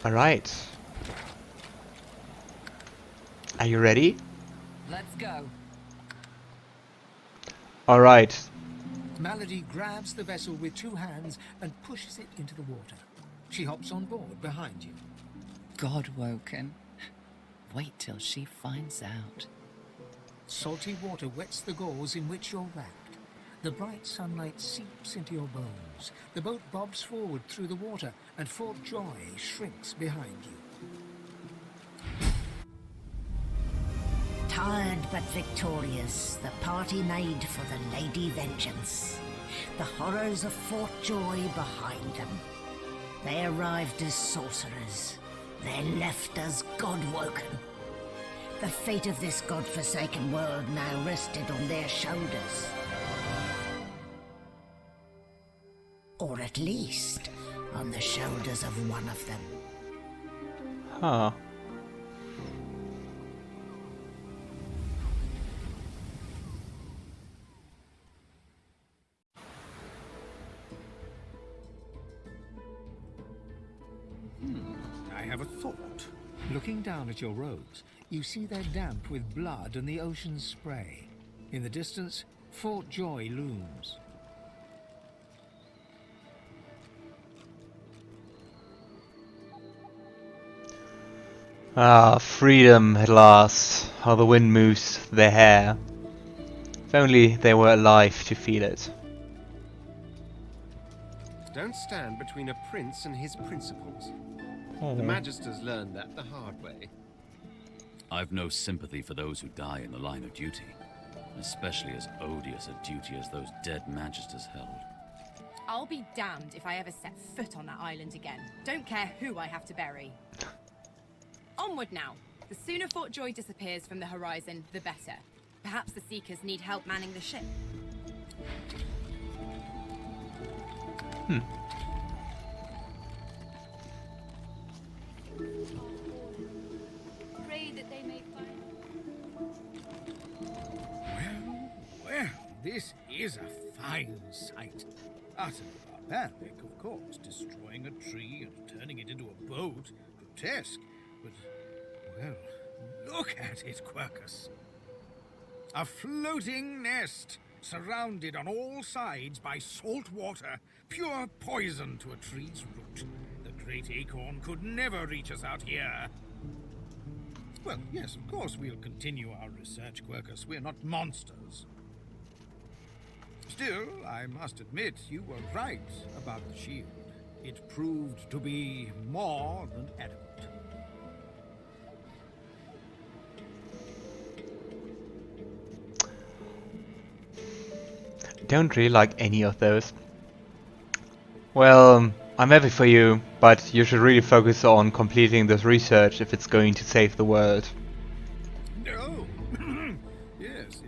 Alright. Are you ready? Let's go. Alright. Malady grabs the vessel with 2 hands and pushes it into the water. She hops on board behind you. Godwoken. Wait till she finds out. Salty water wets the gauze in which you're wrapped. The bright sunlight seeps into your bones. The boat bobs forward through the water, and Fort Joy shrinks behind you. Tired but victorious, the party made for the Lady Vengeance. The horrors of Fort Joy behind them. They arrived as sorcerers. They left as Godwoken. The fate of this godforsaken world now rested on their shoulders. Or at least, on the shoulders of one of them. Huh. I have a thought. Looking down at your robes, you see they're damp with blood and the ocean's spray. In the distance, Fort Joy looms. Ah, freedom at last. How the wind moves their hair. If only they were alive to feel it. Don't stand between a prince and his principles. The Magisters learned that the hard way. I've no sympathy for those who die in the line of duty, especially as odious a duty as those dead Magisters held. I'll be damned if I ever set foot on that island again. Don't care who I have to bury. Onward now. The sooner Fort Joy disappears from the horizon, the better. Perhaps the Seekers need help manning the ship. Pray that they may find. Well, this is a fine sight. Utterly barbaric, of course, destroying a tree and turning it into a boat. Grotesque, but, well, look at it, Quercus. A floating nest, surrounded on all sides by salt water, pure poison to a tree's root. The great acorn could never reach us out here. Well, yes, of course we'll continue our research, Quercus. We're not monsters. Still, I must admit, you were right about the shield. It proved to be more than adequate. Don't really like any of those. Well, I'm happy for you, but you should really focus on completing this research if it's going to save the world. No. Yes,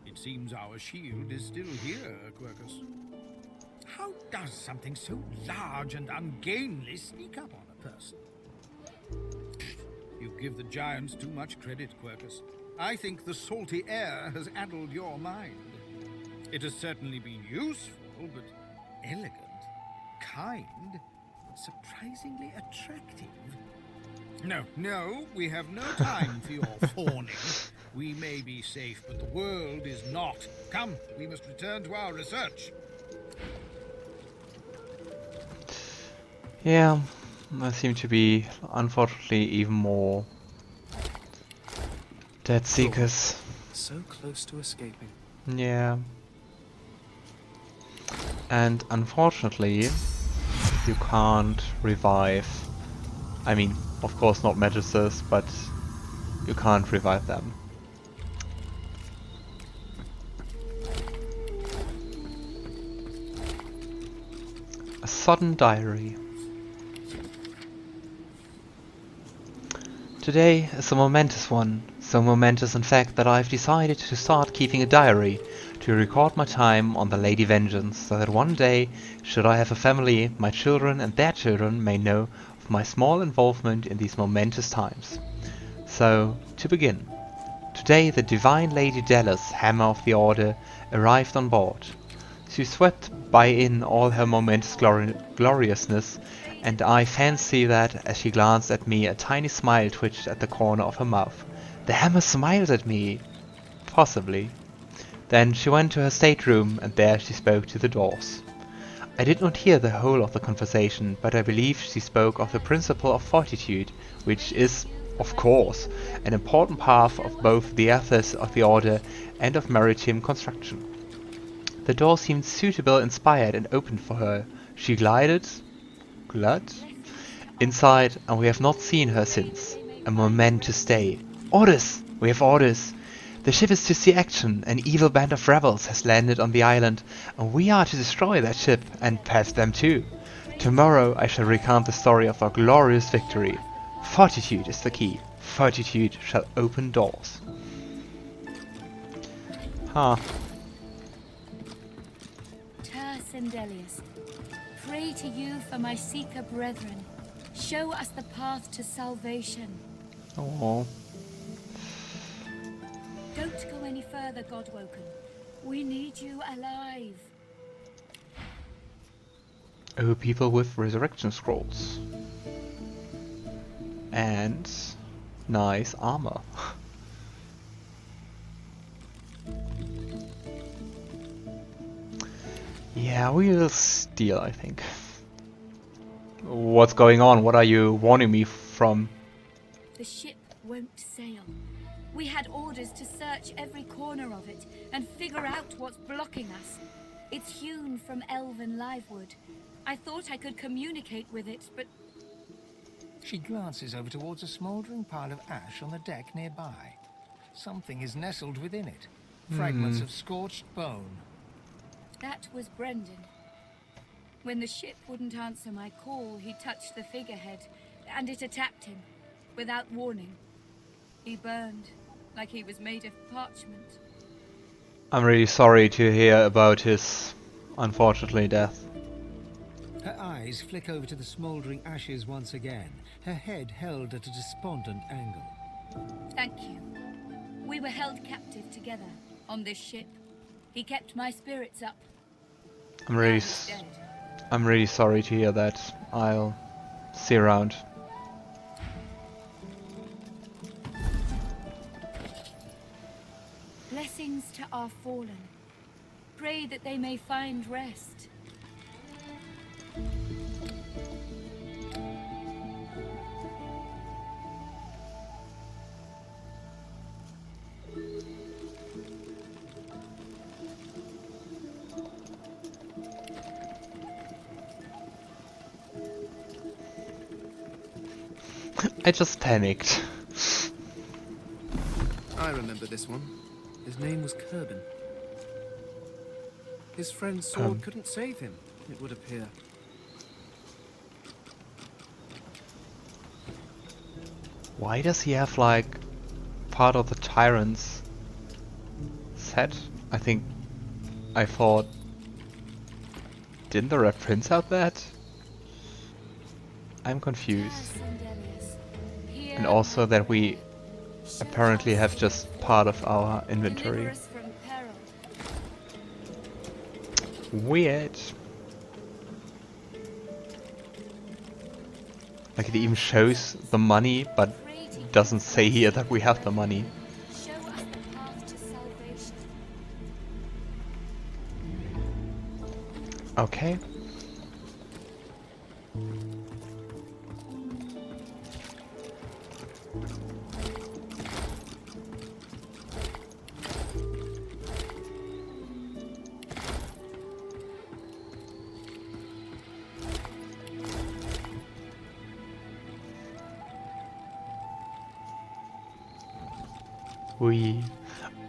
it seems our shield is still here, Quercus. How does something so large and ungainly sneak up on a person? You give the giants too much credit, Quercus. I think the salty air has addled your mind. It has certainly been useful, but elegant, kind, and surprisingly attractive. No, we have no time for your fawning. We may be safe, but the world is not. Come, we must return to our research. Yeah, there seem to be, unfortunately, even more dead seekers. So close to escaping. Yeah. And unfortunately, you can't revive. I mean, of course not magisters, but you can't revive them. A sudden diary. Today is a momentous one. So momentous in fact that I've decided to start keeping a diary to record my time on the Lady Vengeance, so that one day, should I have a family, my children and their children may know of my small involvement in these momentous times. So, to begin. Today the divine Lady Dallas, Hammer of the Order, arrived on board. She swept by in all her momentous gloriousness and I fancy that, as she glanced at me, a tiny smile twitched at the corner of her mouth. The hammer smiles at me! Possibly. Then she went to her stateroom, and there she spoke to the dwarfs. I did not hear the whole of the conversation, but I believe she spoke of the principle of fortitude, which is, of course, an important part of both the ethos of the order and of maritime construction. The door seemed suitable, inspired, and opened for her. She glided inside, and we have not seen her since. A momentous day. Orders! We have orders! The ship is to see action. An evil band of rebels has landed on the island, and we are to destroy that ship, and perhaps them too. Tomorrow I shall recount the story of our glorious victory. Fortitude is the key. Fortitude shall open doors. Huh. Sendelius, pray to you for my seeker brethren. Show us the path to salvation. Oh. Don't go any further, Godwoken. We need you alive. Oh, people with resurrection scrolls. And nice armor. Yeah, we will steal, I think. What's going on? What are you warning me from? The ship won't sail. We had orders to search every corner of it and figure out what's blocking us. It's hewn from elven livewood. I thought I could communicate with it, but... She glances over towards a smouldering pile of ash on the deck nearby. Something is nestled within it. Fragments of scorched bone. That was Brendan. When the ship wouldn't answer my call, he touched the figurehead, and it attacked him, without warning. He burned, like he was made of parchment. I'm really sorry to hear about his, unfortunately, death. Her eyes flick over to the smouldering ashes once again, her head held at a despondent angle. Thank you. We were held captive together, on this ship. He kept my spirits up. I'm really sorry to hear that. I'll see you around. Blessings to our fallen. Pray that they may find rest. I just panicked. I remember this one. His name was Kerbin. His friend's sword couldn't save him, it would appear. Why does he have like part of the tyrant's set? I thought, didn't the Red Prince have that? I'm confused. And also that we apparently have just part of our inventory. Weird. Like it even shows the money, but doesn't say here that we have the money. Okay.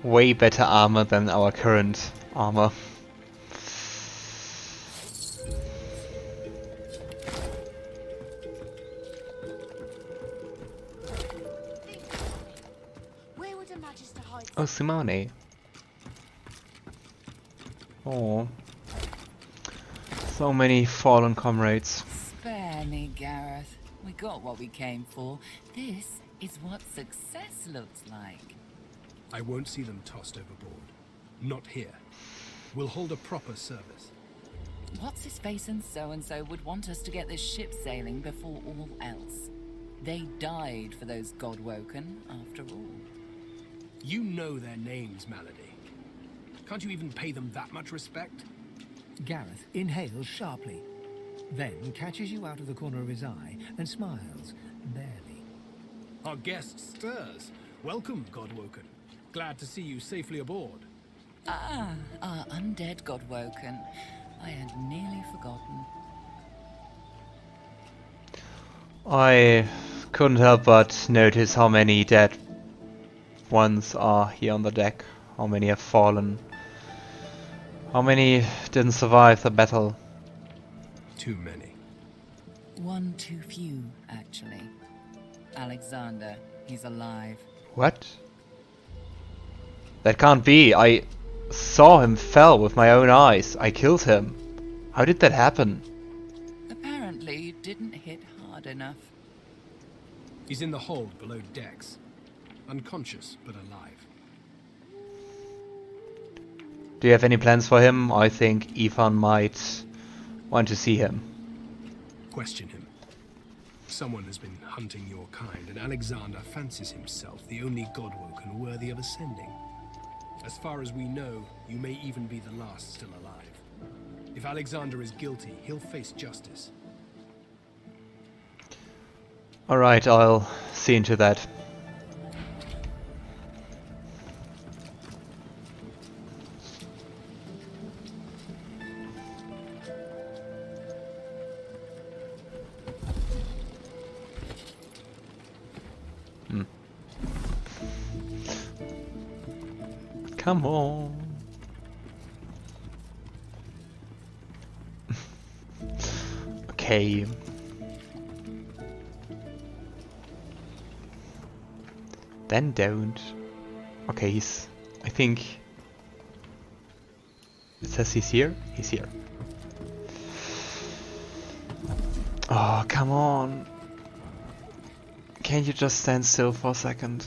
Way better armor than our current armor. Oh, Simone. Oh. So many fallen comrades. Spare me, Gareth. We got what we came for. This is what success looks like. I won't see them tossed overboard. Not here. We'll hold a proper service. What's his face and so would want us to get this ship sailing before all else. They died for those Godwoken, after all. You know their names, Malady. Can't you even pay them that much respect? Gareth inhales sharply, then catches you out of the corner of his eye and smiles, barely. Our guest stirs. Welcome, Godwoken. Glad to see you safely aboard. Ah, our undead Godwoken. I had nearly forgotten. I couldn't help but notice how many dead ones are here on the deck. How many have fallen. How many didn't survive the battle. Too many. One too few, actually. Alexander, he's alive. What? That can't be. I saw him fell with my own eyes. I killed him. How did that happen? Apparently, you didn't hit hard enough. He's in the hold below decks. Unconscious, but alive. Do you have any plans for him? I think Ifan might want to see him. Question him. Someone has been hunting your kind, and Alexander fancies himself the only Godwoken worthy of ascending. As far as we know, you may even be the last still alive. If Alexander is guilty, he'll face justice. Alright, I'll see into that. Come on. Okay. Then don't. Okay, he's... I think... It says he's here? He's here. Oh, come on. Can't you just stand still for a second?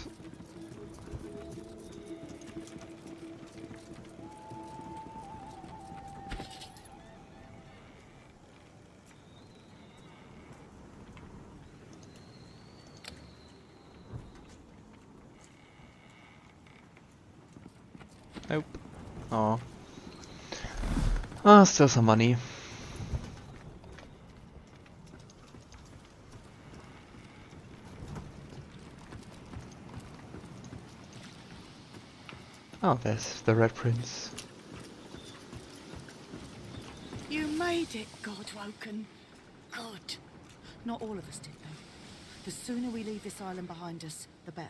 Nope. Oh. Ah, still some money. Oh, there's the Red Prince. You made it, Godwoken. Good. Not all of us did, though. The sooner we leave this island behind us, the better.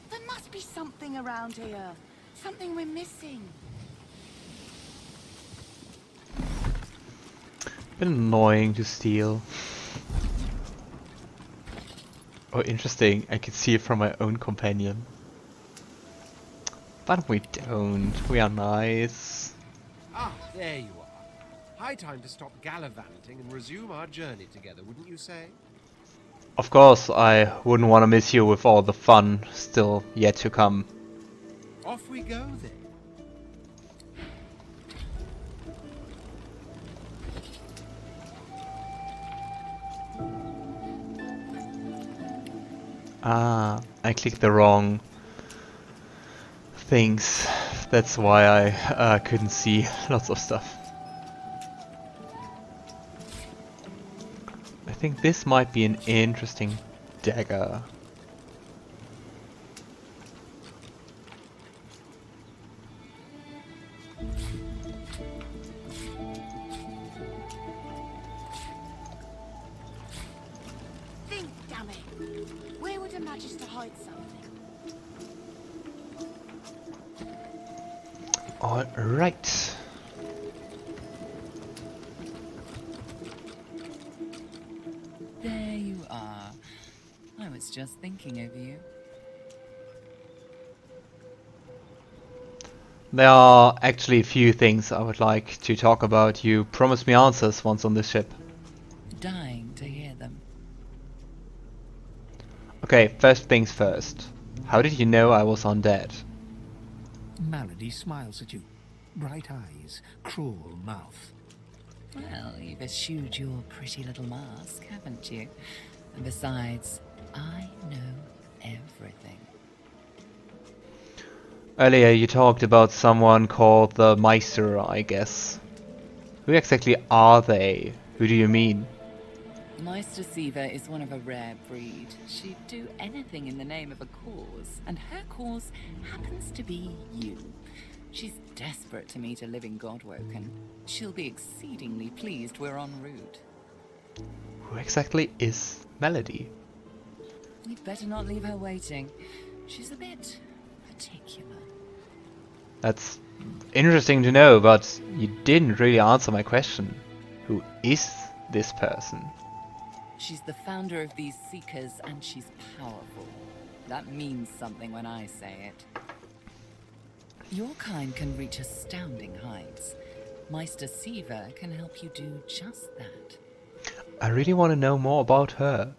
There must be something around here. Something we're missing. Bit annoying to steal. Oh, interesting. I can see it from my own companion. But we don't. We are nice. Ah, there you are. High time to stop gallivanting and resume our journey together, wouldn't you say? Of course, I wouldn't want to miss you with all the fun still yet to come. Off we go then. Ah, I clicked the wrong things. That's why I couldn't see lots of stuff. I think this might be an interesting dagger. Think, damn it. Where would a Magister hide something? All right. There you are. I was just thinking of you. There are actually a few things I would like to talk about. You promised me answers once on this ship. Dying to hear them. Okay, first things first. How did you know I was undead? Malady smiles at you. Bright eyes, cruel mouth. Well, you've eschewed your pretty little mask, haven't you? And besides, I know everything. Earlier you talked about someone called the Meister, I guess. Who exactly are they? Who do you mean? Meister Savour is one of a rare breed. She'd do anything in the name of a cause, and her cause happens to be you. She's desperate to meet a living Godwoken. She'll be exceedingly pleased we're en route. Who exactly is Melody? We'd better not leave her waiting. She's a bit particular. That's interesting to know, but you didn't really answer my question. Who is this person? She's the founder of these Seekers, and she's powerful. That means something when I say it. Your kind can reach astounding heights. Meister Savour can help you do just that. I really want to know more about her.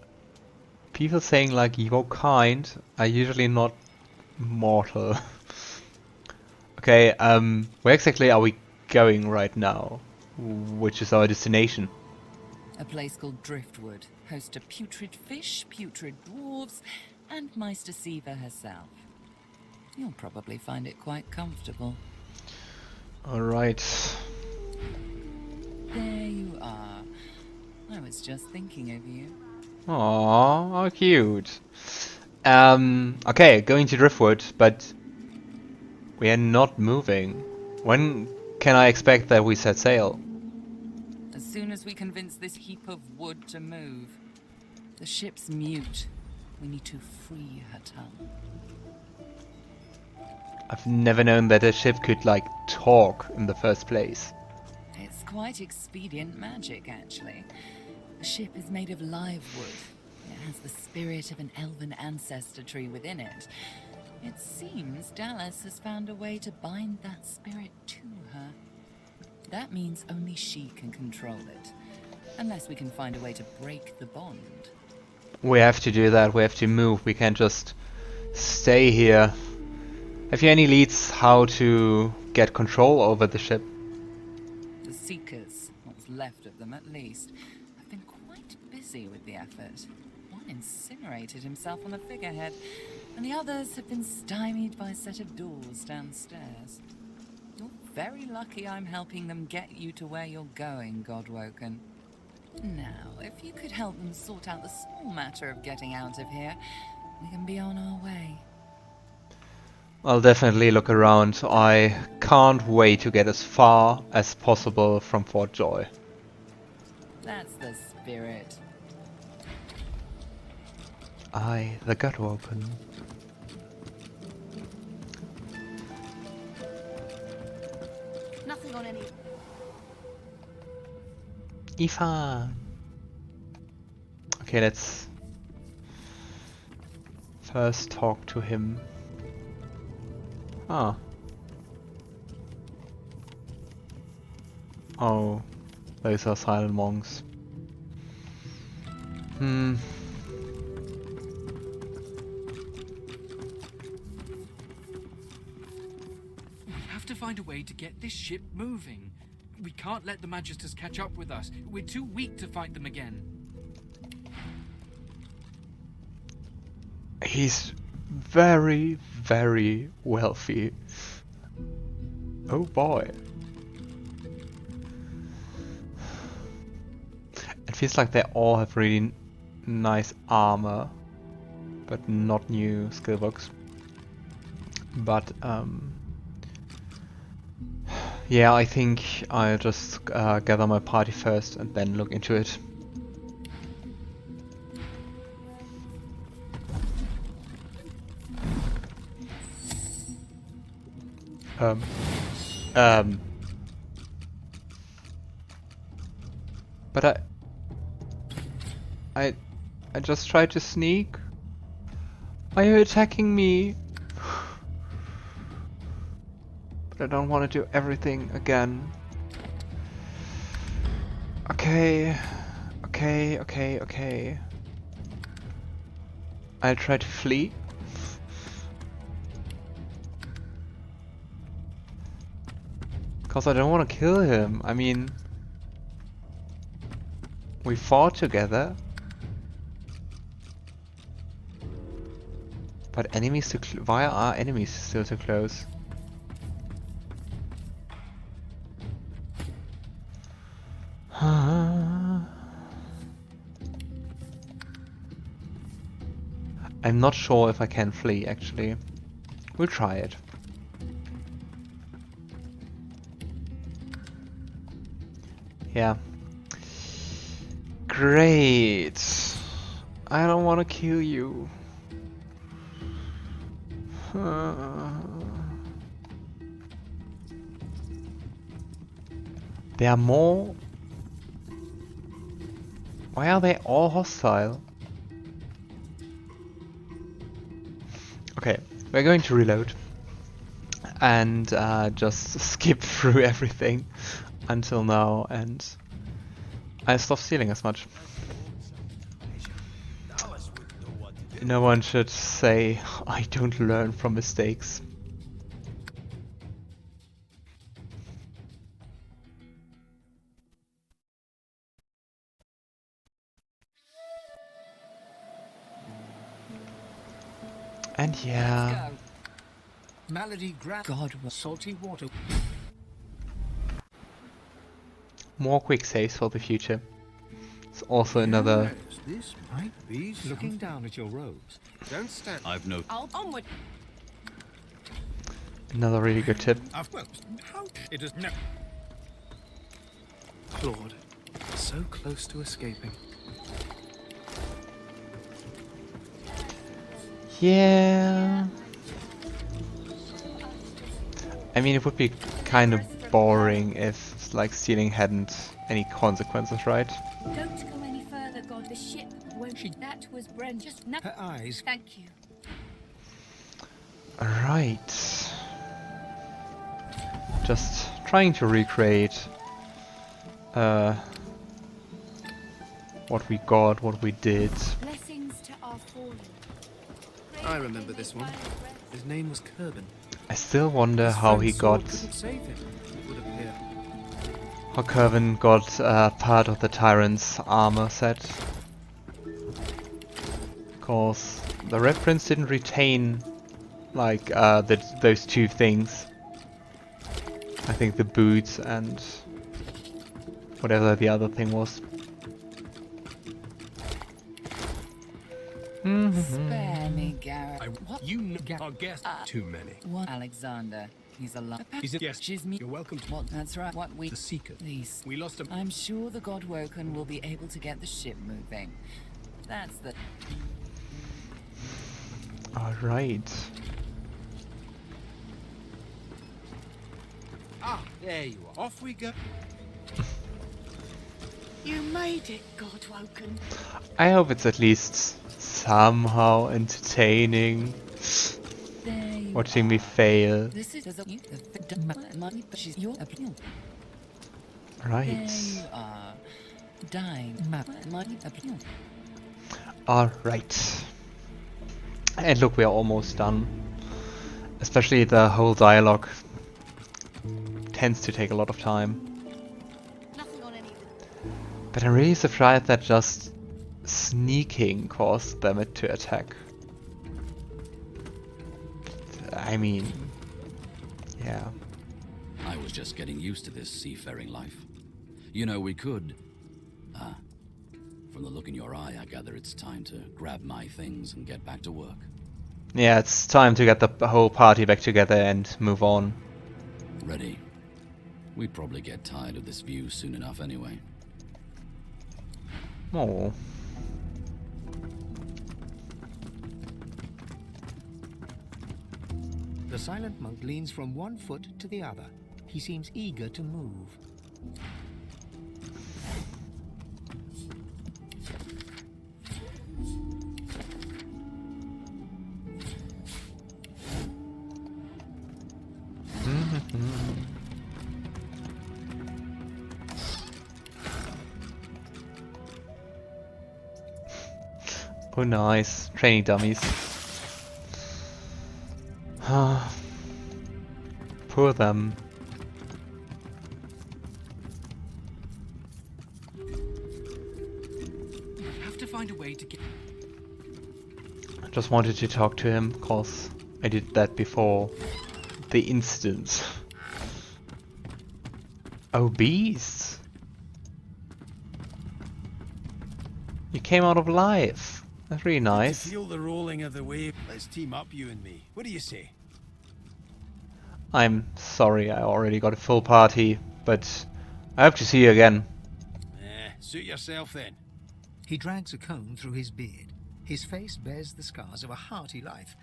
People saying like your kind are usually not mortal. Okay, where exactly are we going right now? Which is our destination? A place called Driftwood, host to putrid fish, putrid dwarves, and Meister Savour herself. You'll probably find it quite comfortable. Alright. There you are. I was just thinking of you. Aww, how cute. Okay, going to Driftwood, but we are not moving. When can I expect that we set sail? As soon as we convince this heap of wood to move. The ship's mute. We need to free her tongue. I've never known that a ship could, like, talk in the first place. It's quite expedient magic, actually. The ship is made of live wood. It has the spirit of an elven ancestor tree within it. It seems Dallas has found a way to bind that spirit to her. That means only she can control it. Unless we can find a way to break the bond. We have to do that, we have to move, we can't just stay here. Have you any leads how to get control over the ship? The Seekers, what's left of them at least, have been quite busy with the effort. One incinerated himself on the figurehead, and the others have been stymied by a set of doors downstairs. You're very lucky I'm helping them get you to where you're going, Godwoken. Now, if you could help them sort out the small matter of getting out of here, we can be on our way. I'll definitely look around. I can't wait to get as far as possible from Fort Joy. That's the spirit. I, the Godwoken. Nothing on any. Ifan. Okay, let's first talk to him. Ah. Oh, those are silent monks. Hmm. We have to find a way to get this ship moving. We can't let the Magisters catch up with us. We're too weak to fight them again. He's very, very wealthy. Oh boy. It feels like they all have really nice armor, but not new skill books. But yeah, I think I'll just gather my party first and then look into it. But I just tried to sneak. Are you attacking me? But I don't want to do everything again. Okay. I'll try to flee. Cause I don't want to kill him. I mean, we fought together. But enemies too why are enemies still too close? I'm not sure if I can flee actually. We'll try it. Yeah. Great. I don't want to kill you. There are more. Why are they all hostile? Okay, we're going to reload and just skip through everything until now, and I stop stealing as much. No one should say I don't learn from mistakes. And yeah. Malady grab salty water. More quick saves for the future. It's also another. Yes, this might be looking down at your robes. Don't stand. I've no. Onward. Another really good tip. Well, how it is no. Claude, so close to escaping. Yeah. I mean, it would be kind of boring if, like, stealing hadn't any consequences, right? Don't go any further, God. The ship won't. That was Bren. Just now. Her eyes. Thank you. Right. Just trying to recreate what we got, what we did. Blessings to our fallen. I remember this one. His name was Kerbin. I still wonder His how friend's he sword got. couldn't save him, it would appear. How Kerbin got part of the Tyrant's armor set. Cause the Red Prince didn't retain like those two things. I think the boots and whatever the other thing was. Spare me, Garrett. You our guest. Too many. What? Alexander. He's alive. Is it? Yes. She's me. You're welcome to. What? That's right. What we. The Seeker. Please. We lost him. I'm sure the Godwoken will be able to get the ship moving. That's the. Alright. Ah, there you are. Off we go. You made it, Godwoken. I hope it's at least somehow entertaining. Watching me fail. This is money, but she's your appeal. Right. There you are. Dying. Money appeal. Alright. And look, we are almost done. Especially the whole dialogue tends to take a lot of time. But I'm really surprised that just sneaking caused them to attack. I mean, yeah. I was just getting used to this seafaring life. You know, we could... from the look in your eye, I gather it's time to grab my things and get back to work. Yeah, it's time to get the whole party back together and move on. Ready. We'd probably get tired of this view soon enough anyway. Oh. The silent monk leans from one foot to the other. He seems eager to move. Oh nice, training dummies. Poor them. We have to find a way to get... I just wanted to talk to him, cause I did that before the incident. Oh, beasts! You came out alive. That's really nice. Feel the rolling of the wave. Let's team up, you and me. What do you say? I'm sorry, I already got a full party, but I hope to see you again. Suit yourself then. He drags a comb through his beard. His face bears the scars of a hearty life,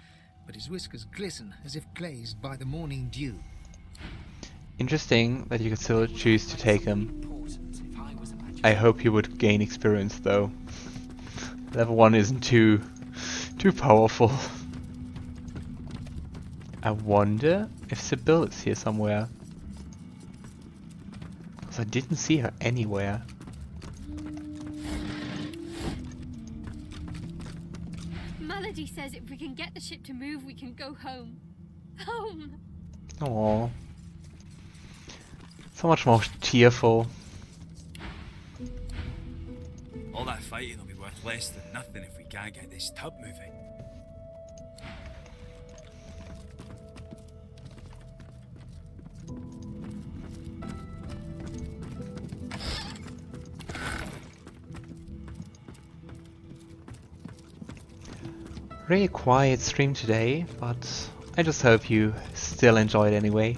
but his whiskers glisten as if glazed by the morning dew. Interesting that you could still choose to take him. I hope he would gain experience though. Level 1 isn't too powerful. I wonder if Sebille is here somewhere. Because I didn't see her anywhere. Melody says if we can get the ship to move, we can go home. Home! Aww. So much more tearful. All that fighting will be worth less than nothing if we can't get this tub moving. Really quiet stream today, but I just hope you still enjoyed anyway.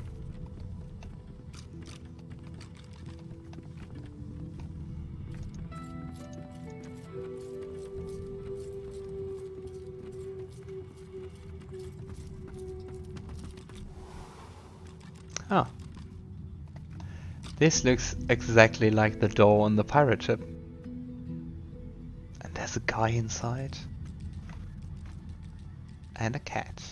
Ah. This looks exactly like the door on the pirate ship. And there's a guy inside. And a cat.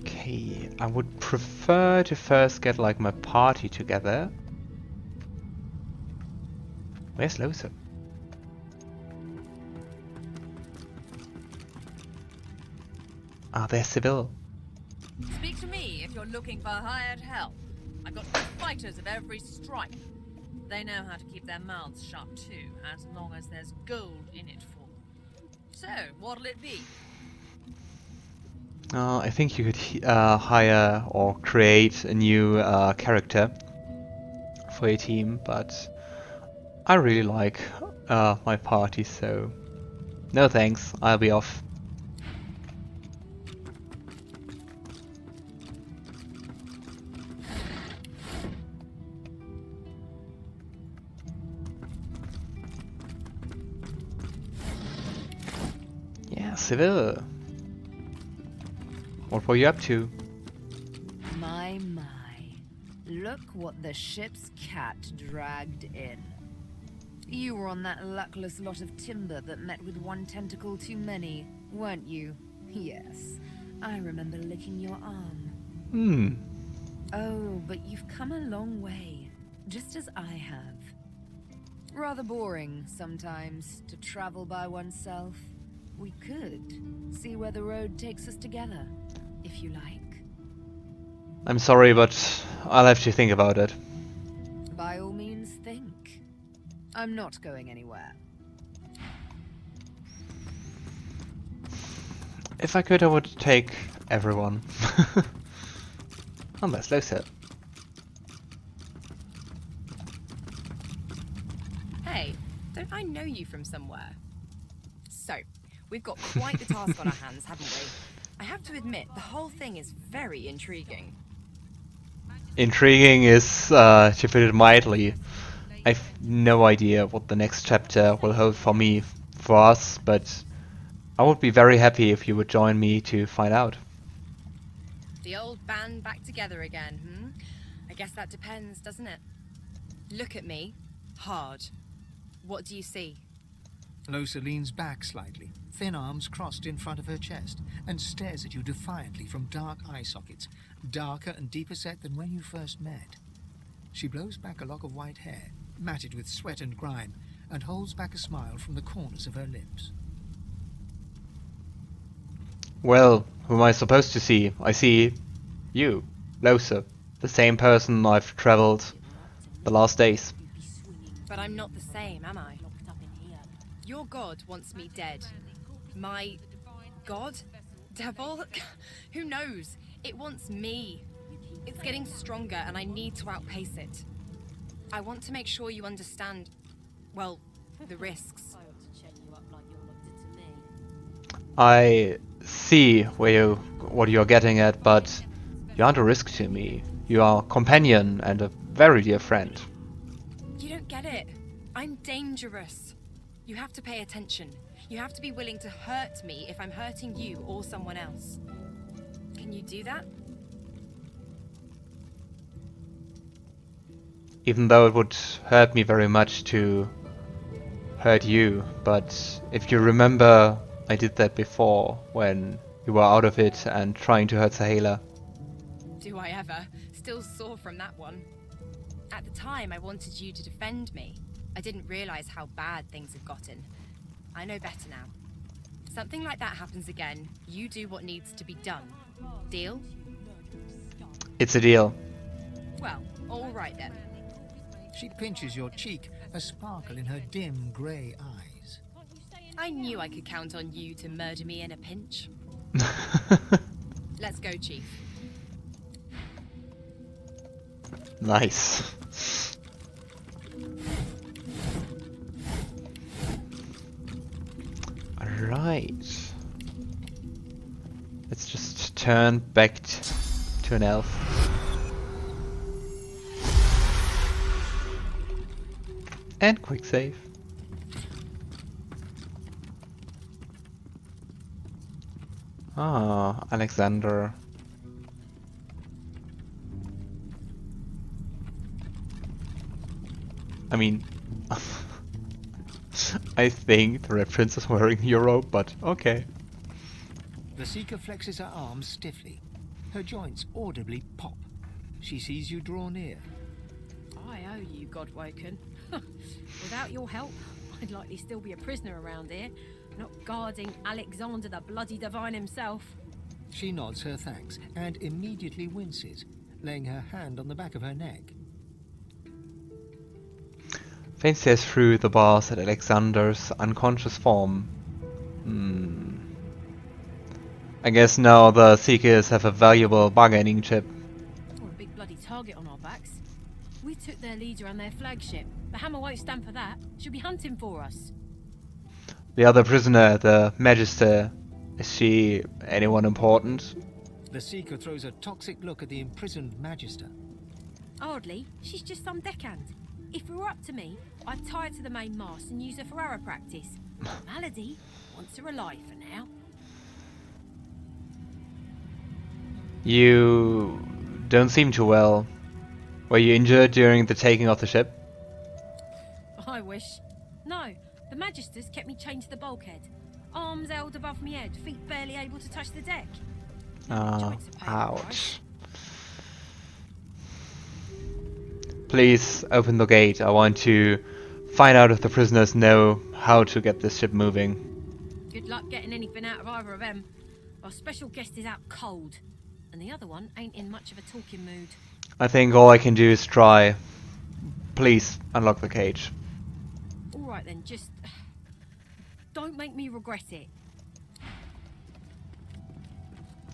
Okay, I would prefer to first get like my party together. Where's Lohse? Ah, there's Sebille. Speak to me if you're looking for hired help. I've got fighters of every stripe. They know how to keep their mouths shut too, as long as there's gold in it for them. So, what'll it be? I think you could hire or create a new character for your team, but I really like my party, so no thanks, I'll be off. Yeah, Sebille. What were you up to? My. Look what the ship's cat dragged in. You were on that luckless lot of timber that met with one tentacle too many, weren't you? Yes, I remember licking your arm. Oh, but you've come a long way, just as I have. Rather boring, sometimes, to travel by oneself. We could see where the road takes us together, if you like. I'm sorry, but I'll have to think about it. By all means, think. I'm not going anywhere. If I could, I would take everyone. Unless Lohse. Hey, don't I know you from somewhere? So, we've got quite the task on our hands, haven't we? I have to admit, the whole thing is very intriguing. Intriguing is to put it mildly. I've no idea what the next chapter will hold for me, for us, but I would be very happy if you would join me to find out. The old band back together again, I guess that depends, doesn't it? Look at me. Hard. What do you see? Lohse leans back slightly, thin arms crossed in front of her chest, and stares at you defiantly from dark eye sockets, darker and deeper set than when you first met. She blows back a lock of white hair, matted with sweat and grime, and holds back a smile from the corners of her lips. Well, who am I supposed to see? I see you, Lohse, the same person I've traveled the last days. But I'm not the same, am I? Your god wants me dead. My god? Devil? Who knows? It wants me. It's getting stronger and I need to outpace it. I want to make sure you understand, well, the risks. I see what you're getting at, but you aren't a risk to me. You are a companion and a very dear friend. You don't get it. I'm dangerous. You have to pay attention. You have to be willing to hurt me if I'm hurting you or someone else. Can you do that? Even though it would hurt me very much to hurt you, but if you remember, I did that before when you were out of it and trying to hurt Sahela. Do I ever? Still sore from that one. At the time, I wanted you to defend me. I didn't realize how bad things had gotten. I know better now. Something like that happens again, you do what needs to be done. Deal? It's a deal. Well, all right then. She pinches your cheek, a sparkle in her dim grey eyes. I knew I could count on you to murder me in a pinch. Let's go, Chief. Nice. Alright. Let's just turn back to an elf. And quick save. Ah, Alexander. I mean, I think the Red Prince is wearing your robe, but okay. The Seeker flexes her arms stiffly. Her joints audibly pop. She sees you draw near. I owe you, Godwoken. Without your help, I'd likely still be a prisoner around here, not guarding Alexander the bloody divine himself. She nods her thanks and immediately winces, laying her hand on the back of her neck. Fane stares through the bars at Alexander's unconscious form. I guess now the Seekers have a valuable bargaining chip. Or a big bloody target on our backs. We took their leader and their flagship. The hammer won't stand for that. She'll be hunting for us. The other prisoner, the Magister, is she anyone important? The Seeker throws a toxic look at the imprisoned Magister. Hardly. She's just some deckhand. If it were up to me, I'd tie her to the main mast and use her for arrow practice. Malady wants her alive for now. You don't seem too well. Were you injured during the taking of the ship? I wish. No, the Magisters kept me chained to the bulkhead. Arms held above my head, feet barely able to touch the deck. Ouch. Please open the gate. I want to find out if the prisoners know how to get this ship moving. Good luck getting anything out of either of them. Our special guest is out cold, and the other one ain't in much of a talking mood. I think all I can do is try. Please unlock the cage. Alright then, just don't make me regret it.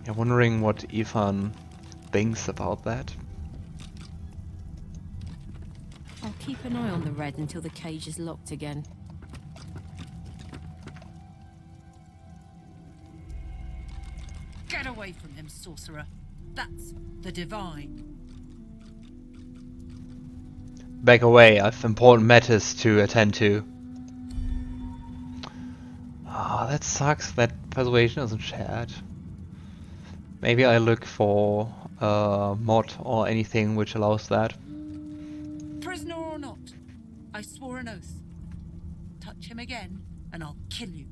I'm wondering what Ifan thinks about that. I'll keep an eye on the red until the cage is locked again. Get away from him, sorcerer. That's the divine. Back away, I've important matters to attend to. Ah, that sucks that persuasion isn't shared. Maybe I look for a mod or anything which allows that. Prisoner or not, I swore an oath. Touch him again, and I'll kill you.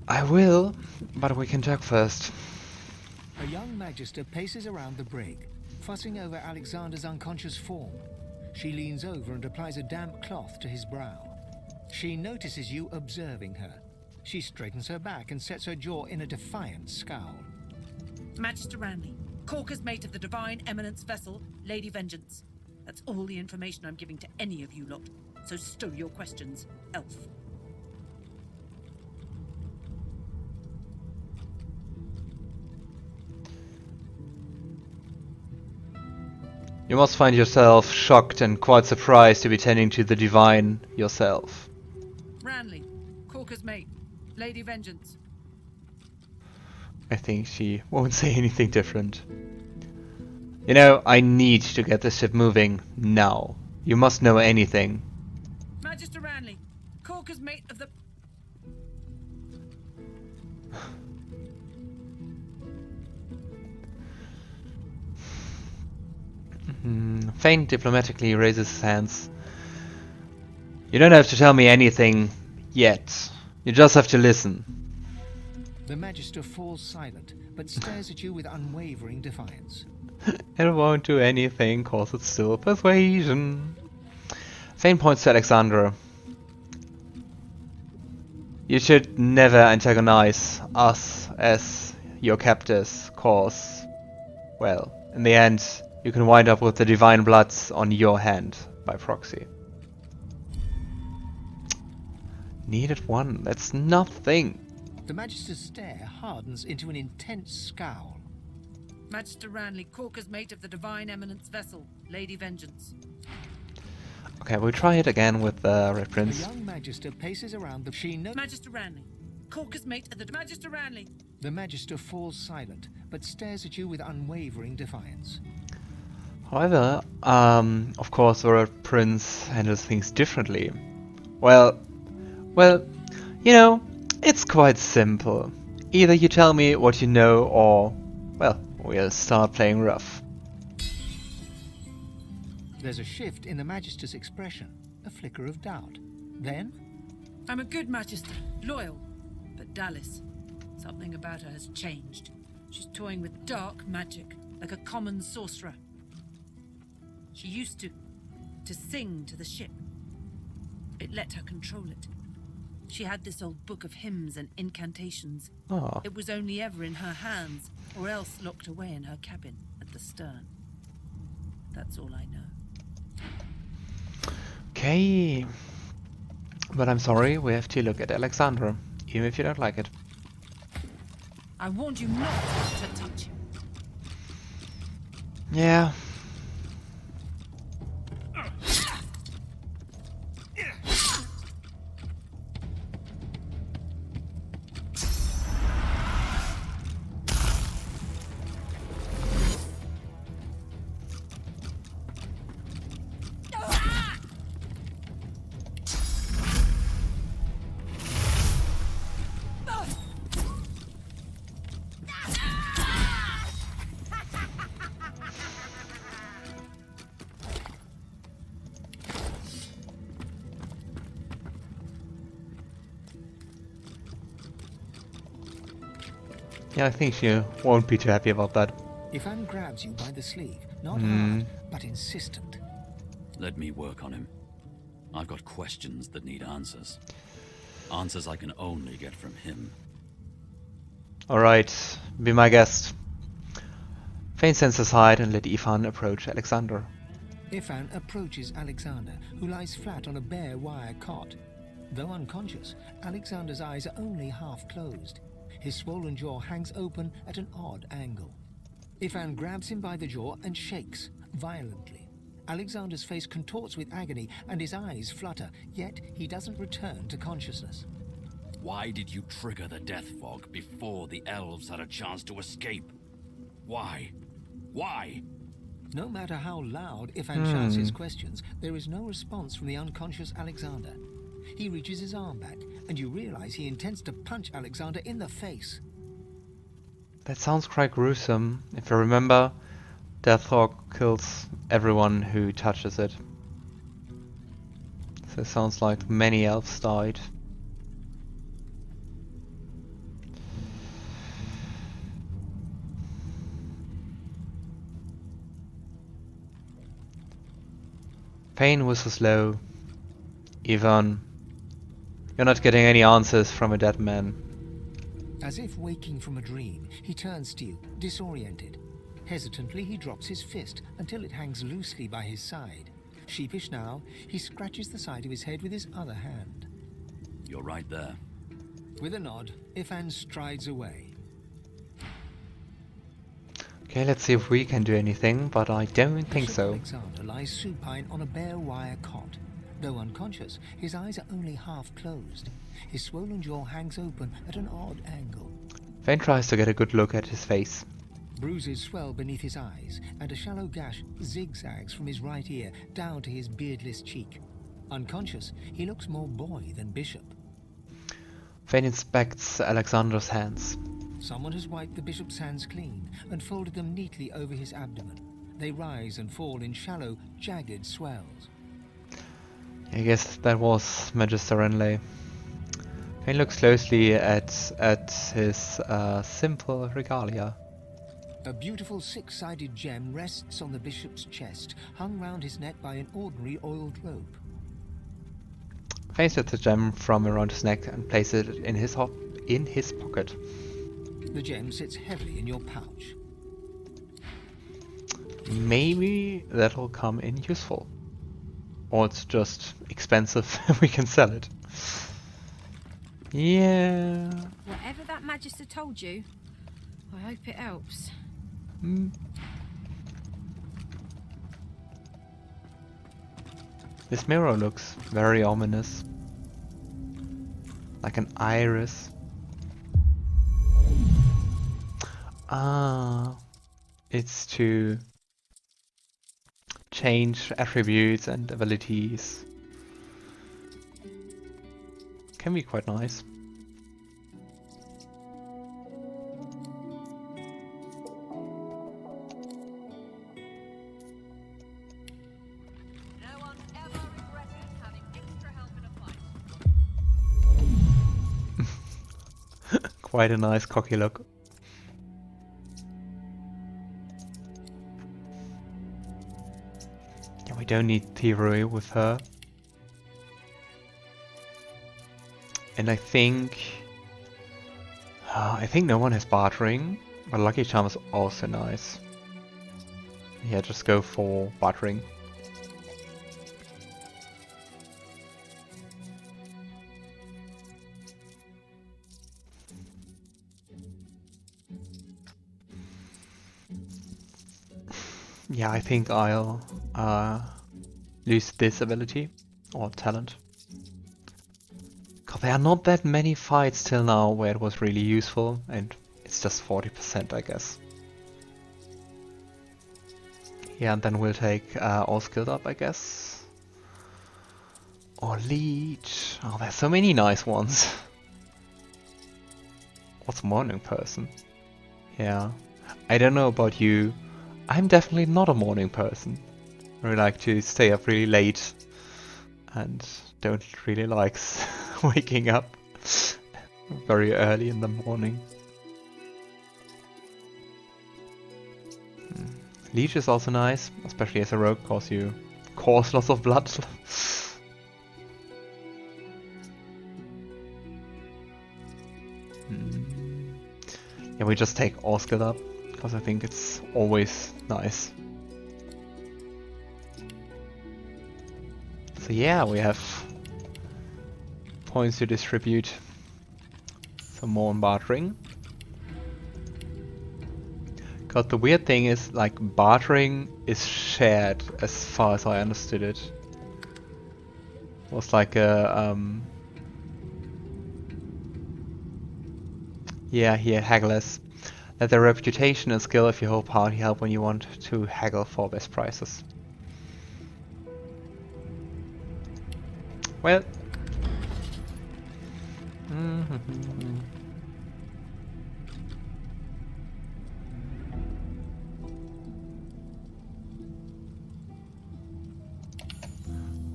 I will, but we can talk first. A young Magister paces around the brig, fussing over Alexander's unconscious form. She leans over and applies a damp cloth to his brow. She notices you observing her. She straightens her back and sets her jaw in a defiant scowl. Magister Ranley, Corker's mate of the Divine Eminence vessel, Lady Vengeance. That's all the information I'm giving to any of you lot. So stow your questions, Elf. You must find yourself shocked and quite surprised to be tending to the divine yourself. Ranley, Corker's mate, Lady Vengeance. I think she won't say anything different. You know, I need to get this ship moving now. You must know anything. Magister Ranley, Corker's mate of the... Fane diplomatically raises his hands. You don't have to tell me anything yet. You just have to listen. The Magister falls silent, but stares at you with unwavering defiance. It won't do anything, cause it's still persuasion. Fane points to Alexandra. You should never antagonize us as your captors, cause, well, in the end, you can wind up with the divine bloods on your hand by proxy. Needed one, that's nothing. The Magister's stare hardens into an intense scowl. Magister Ranley, Corker's mate of the Divine Eminence vessel, Lady Vengeance. Okay, we'll try it again with the Red The Prince. young Magister paces around the Magister Ranley, Corker's mate of the Magister Ranley. The Magister falls silent, but stares at you with unwavering defiance. However, of course the Red Prince handles things differently. Well, you know, it's quite simple. Either you tell me what you know or, well, we'll start playing rough. There's a shift in the Magister's expression, a flicker of doubt. Then... I'm a good Magister, loyal, but Dallas, something about her has changed. She's toying with dark magic, like a common sorcerer. She used to sing to the ship. It let her control it. She had this old book of hymns and incantations. Oh. It was only ever in her hands, or else locked away in her cabin at the stern. That's all I know. Okay. But I'm sorry, we have to look at Alexandra, even if you don't like it. I warned you not to touch him. Yeah. Yeah, I think she won't be too happy about that. Ifan grabs you by the sleeve, not hard, but insistent. Let me work on him. I've got questions that need answers. Answers I can only get from him. Alright, be my guest. Fane stands aside and let Ifan approach Alexander. Ifan approaches Alexander, who lies flat on a bare wire cot. Though unconscious, Alexander's eyes are only half closed. His swollen jaw hangs open at an odd angle. Ifan grabs him by the jaw and shakes, violently. Alexander's face contorts with agony and his eyes flutter, yet he doesn't return to consciousness. Why did you trigger the death fog before the elves had a chance to escape? Why? Why? No matter how loud Ifan shouts his questions, there is no response from the unconscious Alexander. He reaches his arm back, and you realize he intends to punch Alexander in the face. That sounds quite gruesome. If you remember, Deathhawk kills everyone who touches it. So it sounds like many elves died. Fane whistles low. Ifan, you're not getting any answers from a dead man. As if waking from a dream, he turns to you, disoriented. Hesitantly, he drops his fist until it hangs loosely by his side. Sheepish now, he scratches the side of his head with his other hand. You're right there. With a nod, Ifan strides away. Okay, let's see if we can do anything, but I don't think so. Alexander lies supine on a bare wire cot. Though unconscious, his eyes are only half closed. His swollen jaw hangs open at an odd angle. Fane tries to get a good look at his face. Bruises swell beneath his eyes, and a shallow gash zigzags from his right ear down to his beardless cheek. Unconscious, he looks more boy than bishop. Fane inspects Alexander's hands. Someone has wiped the bishop's hands clean and folded them neatly over his abdomen. They rise and fall in shallow, jagged swells. I guess that was Magister Renly. Fane looks closely at his simple regalia. A beautiful six-sided gem rests on the bishop's chest, hung round his neck by an ordinary oiled rope. Fane takes the gem from around his neck and places it in his pocket. The gem sits heavily in your pouch. Maybe that'll come in useful. Or it's just expensive and we can sell it. Yeah. Whatever that Magister told you, I hope it helps. This mirror looks very ominous. Like an iris. Ah, it's to change attributes and abilities. Can be quite nice. Quite a nice cocky look. Yeah, we don't need thievery with her. And I think no one has bartering, but Lucky Charm is also nice. Yeah, just go for bartering. Yeah, I think I'll lose this ability or talent. Cause there are not that many fights till now where it was really useful, and it's just 40%, I guess. Yeah, and then we'll take all skilled up, I guess. Or leech. Oh, there's so many nice ones. What's morning person? Yeah, I don't know about you. I'm definitely not a morning person. I really like to stay up really late and don't really like waking up very early in the morning. Leech is also nice, especially as a rogue, cause you cause lots of blood. Yeah, we just take all skilled up, because I think it's always nice. So yeah, we have points to distribute. Some more on bartering. Cause the weird thing is, like, bartering is shared as far as I understood it. It was like a yeah, here hagglers. Let their reputation and skill of your whole party help when you want to haggle for best prices. Well.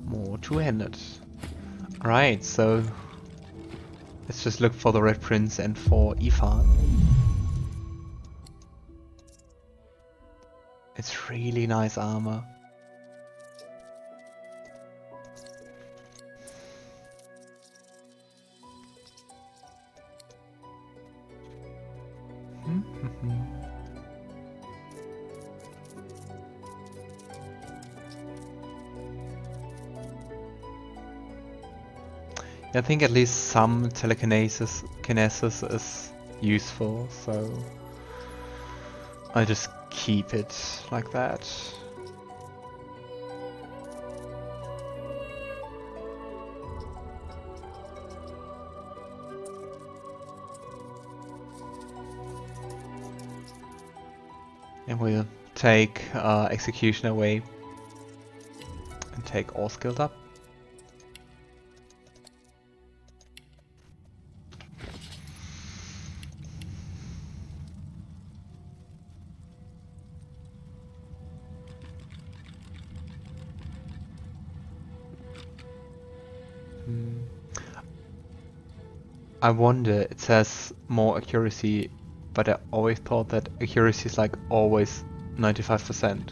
More two-handed. Right, so let's just look for the Red Prince and for Ifan. It's really nice armor. I think at least some telekinesis is useful, so I'll just keep it like that. And we'll take execution away and take all skilled up. I wonder, it says more accuracy, but I always thought that accuracy is like always 95%.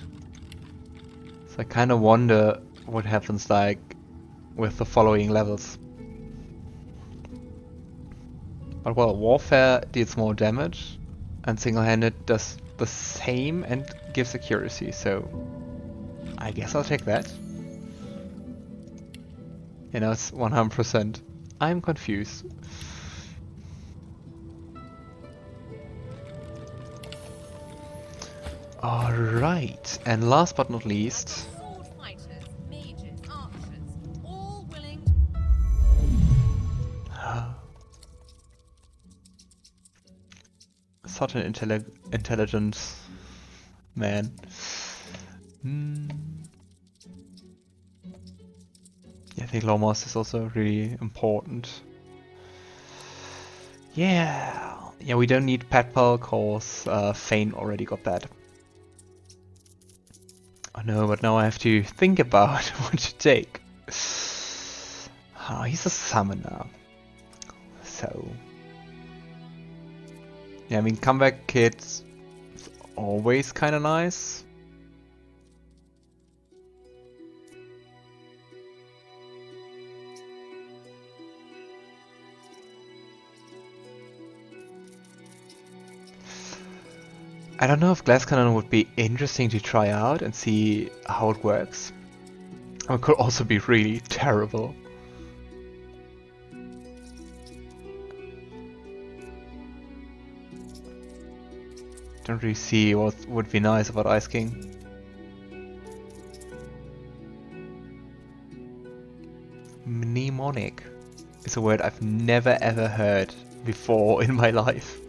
So I kind of wonder what happens like with the following levels. But well, warfare deals more damage and single-handed does the same and gives accuracy, so I guess I'll take that. You know, it's 100%. I'm confused. Alright, and last but not least, Sword fighters, mages, archers, all willing such an intelligent man. Yeah, I think Lomos is also really important. Yeah, we don't need Petpal cause Fane already got that. Oh no, but now I have to think about what to take. Oh, he's a summoner. So... yeah, I mean, comeback kid's always kinda nice. I don't know if Glass Cannon would be interesting to try out and see how it works. It could also be really terrible. Don't really see what would be nice about Ice King. Mnemonic is a word I've never ever heard before in my life.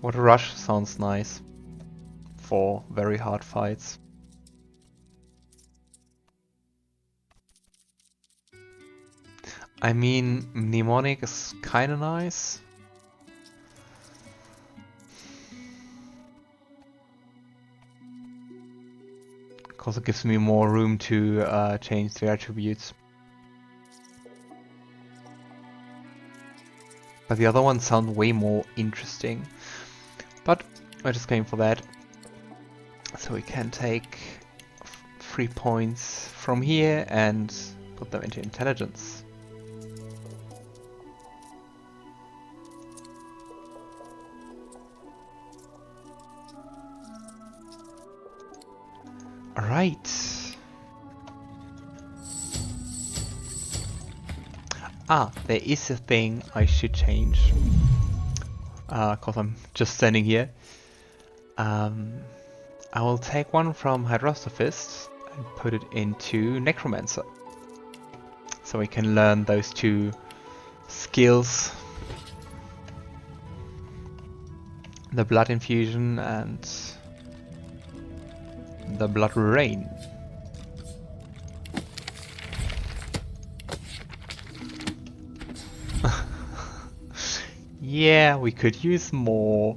What a rush sounds nice for very hard fights. I mean, mnemonic is kinda nice. Because it gives me more room to change the attributes. But the other ones sound way more interesting. But we're just going for that. So we can take 3 points from here and put them into intelligence. Alright. Ah, there is a thing I should change. Cause I'm just standing here. I will take one from Hydrosophist and put it into Necromancer. So we can learn those 2 skills. The Blood Infusion and the Blood Rain. Yeah, we could use more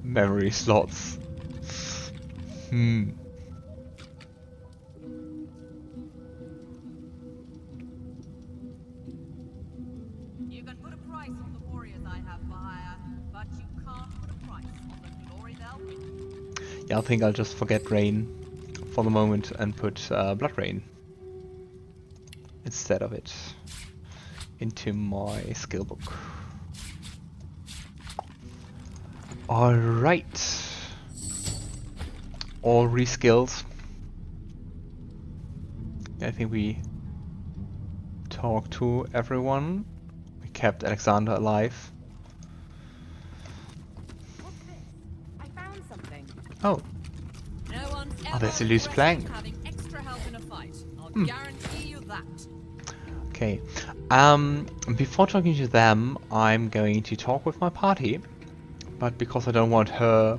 memory slots. You can put a price on the warriors I have for hire, but you can't put a price on the glory they'll win. Yeah, I think I'll just forget Rain for the moment and put Blood Rain. instead of it into my skill book. Alright. All reskilled. I think we talked to everyone. We kept Alexander alive. I found something. Oh. No one's Oh, there's a loose plank. having extra help in a fight. I'll Hmm. guarantee you that. Okay. Before talking to them, I'm going to talk with my party. But because I don't want her,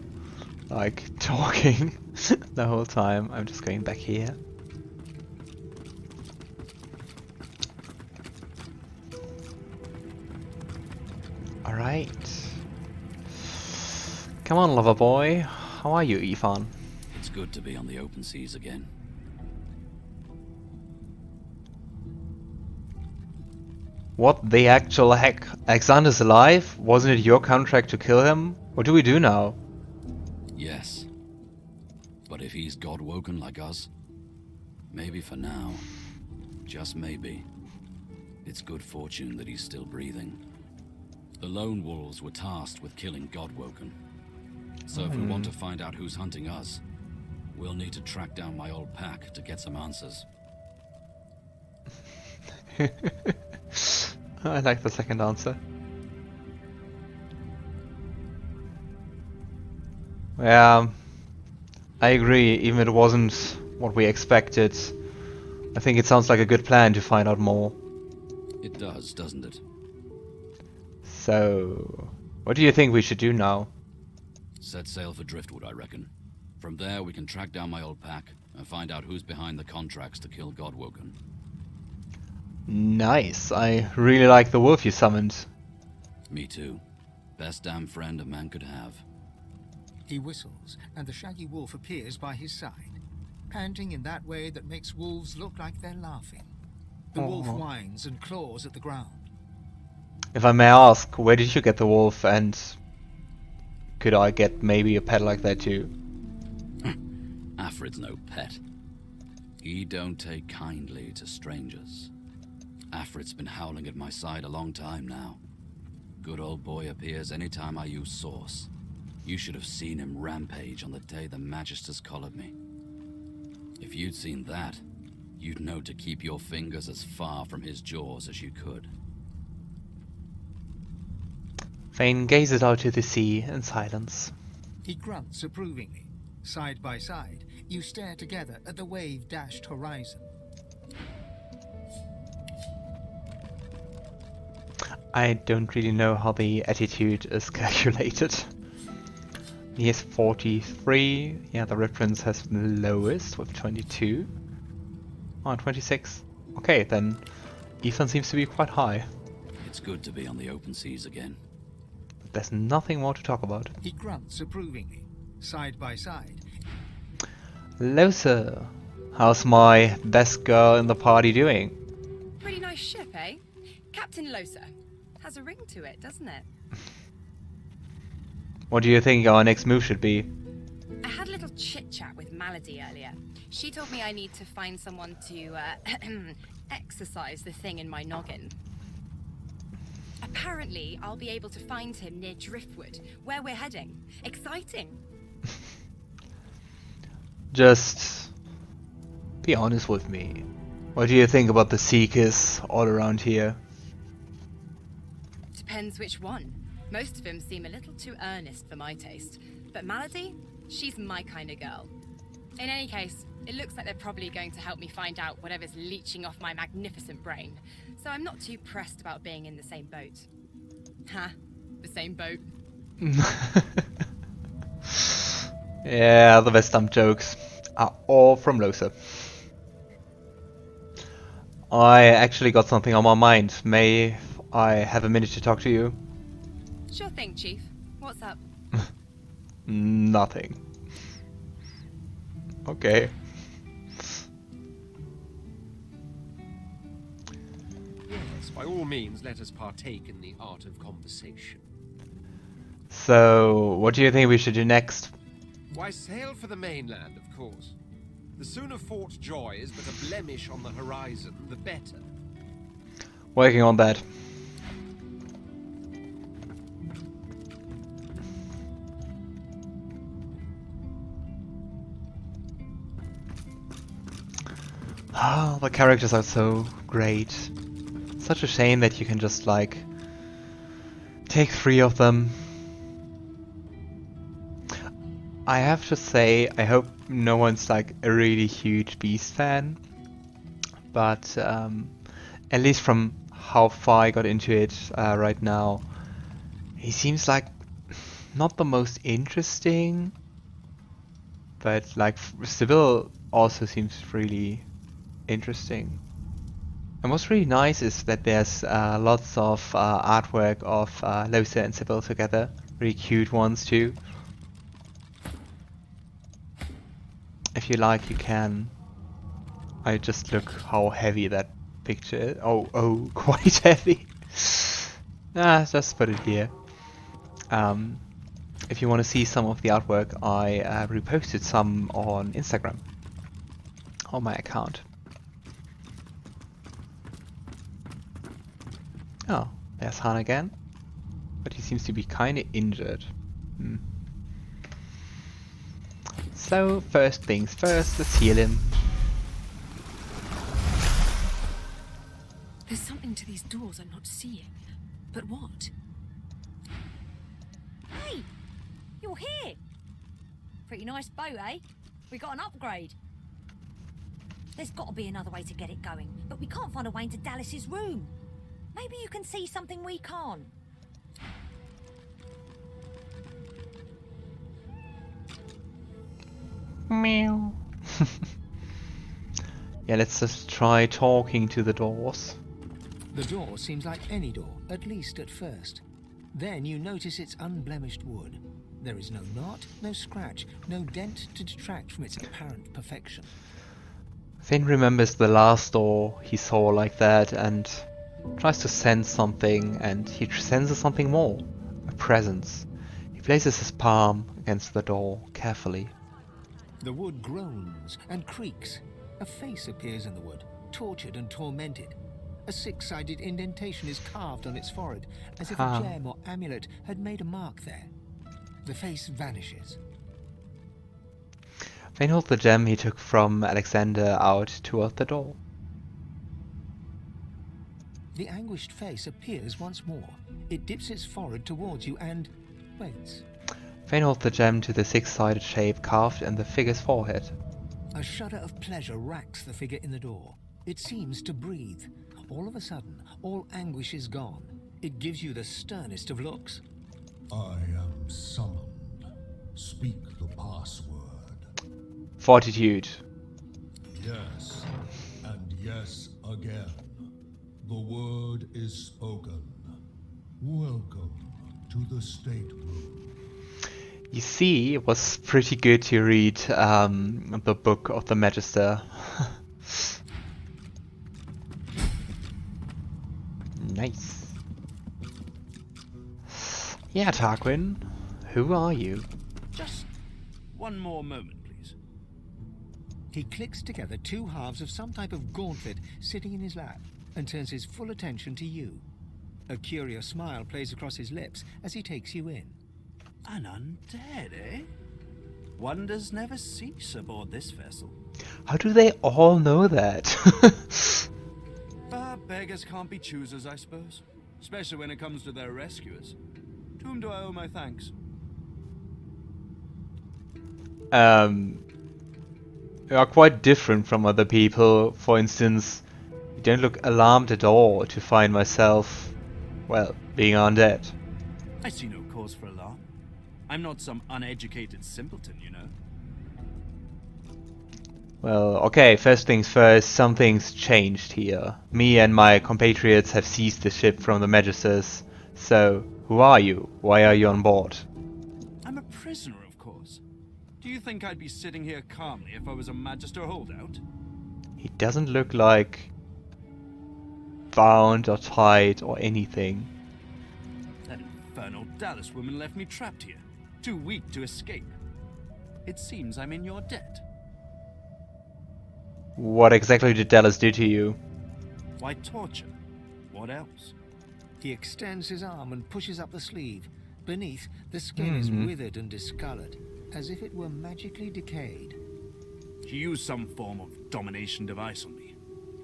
like, talking the whole time, I'm just going back here. Alright. Come on, lover boy. How are you, Ifan? It's good to be on the open seas again. What the actual heck? Alexander's alive? Wasn't it your contract to kill him? What do we do now? Yes. But if he's Godwoken like us, maybe for now, just maybe, it's good fortune that he's still breathing. The Lone Wolves were tasked with killing Godwoken. So if we want to find out who's hunting us, we'll need to track down my old pack to get some answers. I like the second answer. Yeah, I agree, even if it wasn't what we expected. I think it sounds like a good plan to find out more. It does, doesn't it? So, what do you think we should do now? Set sail for Driftwood, I reckon. From there we can track down my old pack and find out who's behind the contracts to kill Godwoken. Nice, I really like the wolf you summoned. Me too. Best damn friend a man could have. He whistles, and the shaggy wolf appears by his side, panting in that way that makes wolves look like they're laughing. The wolf whines and claws at the ground. If I may ask, where did you get the wolf, and could I get maybe a pet like that too? Afrid's no pet. He don't take kindly to strangers. Afrid's been howling at my side a long time now. Good old boy appears anytime I use Source. You should have seen him rampage on the day the Magisters collared me. If you'd seen that, you'd know to keep your fingers as far from his jaws as you could. Fane gazes out to the sea in silence. He grunts approvingly. Side by side, you stare together at the wave-dashed horizon. I don't really know how the attitude is calculated. He has 43. Yeah, the Red Prince has the lowest with 22. Oh, 26. Okay, then Ifan seems to be quite high. It's good to be on the open seas again. But there's nothing more to talk about. He grunts approvingly. Side by side. Lohse, how's my best girl in the party doing? Pretty nice ship, eh? Captain Lohse. Has a ring to it, doesn't it? What do you think our next move should be? I had a little chit-chat with Malady earlier. She told me I need to find someone to exercise the thing in my noggin. Apparently, I'll be able to find him near Driftwood, where we're heading. Exciting! Just be honest with me. What do you think about the Seekers all around here? Depends which one. Most of them seem a little too earnest for my taste. But Malady, she's my kind of girl. In any case, it looks like they're probably going to help me find out whatever's leeching off my magnificent brain. So I'm not too pressed about being in the same boat. Ha, the same boat. Yeah, the best dumb jokes are all from Lohse. I actually got something on my mind. May I have a minute to talk to you? Sure thing, Chief. What's up? Nothing. Okay. Yes, by all means, let us partake in the art of conversation. So, what do you think we should do next? Why, sail for the mainland, of course. The sooner Fort Joy is but a blemish on the horizon, the better. Working on that. Ah, the characters are so great. Such a shame that you can just like take 3 of them. I have to say, I hope no one's like a really huge Beast fan, but at least from how far I got into it right now, he seems like not the most interesting, but like Sebille also seems really interesting. And what's really nice is that there's lots of artwork of Lohse and Sebille together, really cute ones too. If you like, you can. I just look how heavy that picture is. Oh, quite heavy. Just put it here. If you want to see some of the artwork, I reposted some on Instagram, on my account. Oh, there's Han again, but he seems to be kind of injured. So, first things first, let's heal him. There's something to these doors I'm not seeing. But what? Hey! You're here! Pretty nice boat, eh? We got an upgrade. There's got to be another way to get it going, but we can't find a way into Dallas's room. Maybe you can see something we can't. Meow. Yeah, let's just try talking to the doors. The door seems like any door, at least at first. Then you notice it's unblemished wood. There is no knot, no scratch, no dent to detract from its apparent perfection. Fane remembers the last door he saw like that and tries to sense something, and he senses something more. A presence. He places his palm against the door carefully. The wood groans and creaks. A face appears in the wood, tortured and tormented. A 6-sided indentation is carved on its forehead, as if a gem or amulet had made a mark there. The face vanishes. Fane holds the gem he took from Alexander out toward the door. The anguished face appears once more. It dips its forehead towards you and waits. Fane holds the gem to the 6-sided shape carved in the figure's forehead. A shudder of pleasure racks the figure in the door. It seems to breathe. All of a sudden, all anguish is gone. It gives you the sternest of looks. I am summoned. Speak the password. Fortitude. Yes, and yes again. The word is spoken. Welcome to the stateroom. You see, it was pretty good to read the book of the Magister. Nice. Yeah, Tarquin, who are you? Just one more moment, please. He clicks together 2 halves of some type of gauntlet sitting in his lap and turns his full attention to you. A curious smile plays across his lips as he takes you in. An undead, eh? Wonders never cease aboard this vessel. How do they all know that? But beggars can't be choosers, I suppose. Especially when it comes to their rescuers. To whom do I owe my thanks? You are quite different from other people. For instance, you don't look alarmed at all to find myself, well, being undead. I see no cause for alarm. I'm not some uneducated simpleton, you know. Well, okay, first things first, something's changed here. Me and my compatriots have seized the ship from the Magisters. So, who are you? Why are you on board? I'm a prisoner, of course. Do you think I'd be sitting here calmly if I was a Magister holdout? He doesn't look like bound or tied or anything. That infernal Dallas woman left me trapped here, too weak to escape. It seems I'm in your debt. What exactly did Dallas do to you? Why torture? What else? He extends his arm and pushes up the sleeve. Beneath, the skin is withered and discolored, as if it were magically decayed. She used some form of domination device on me,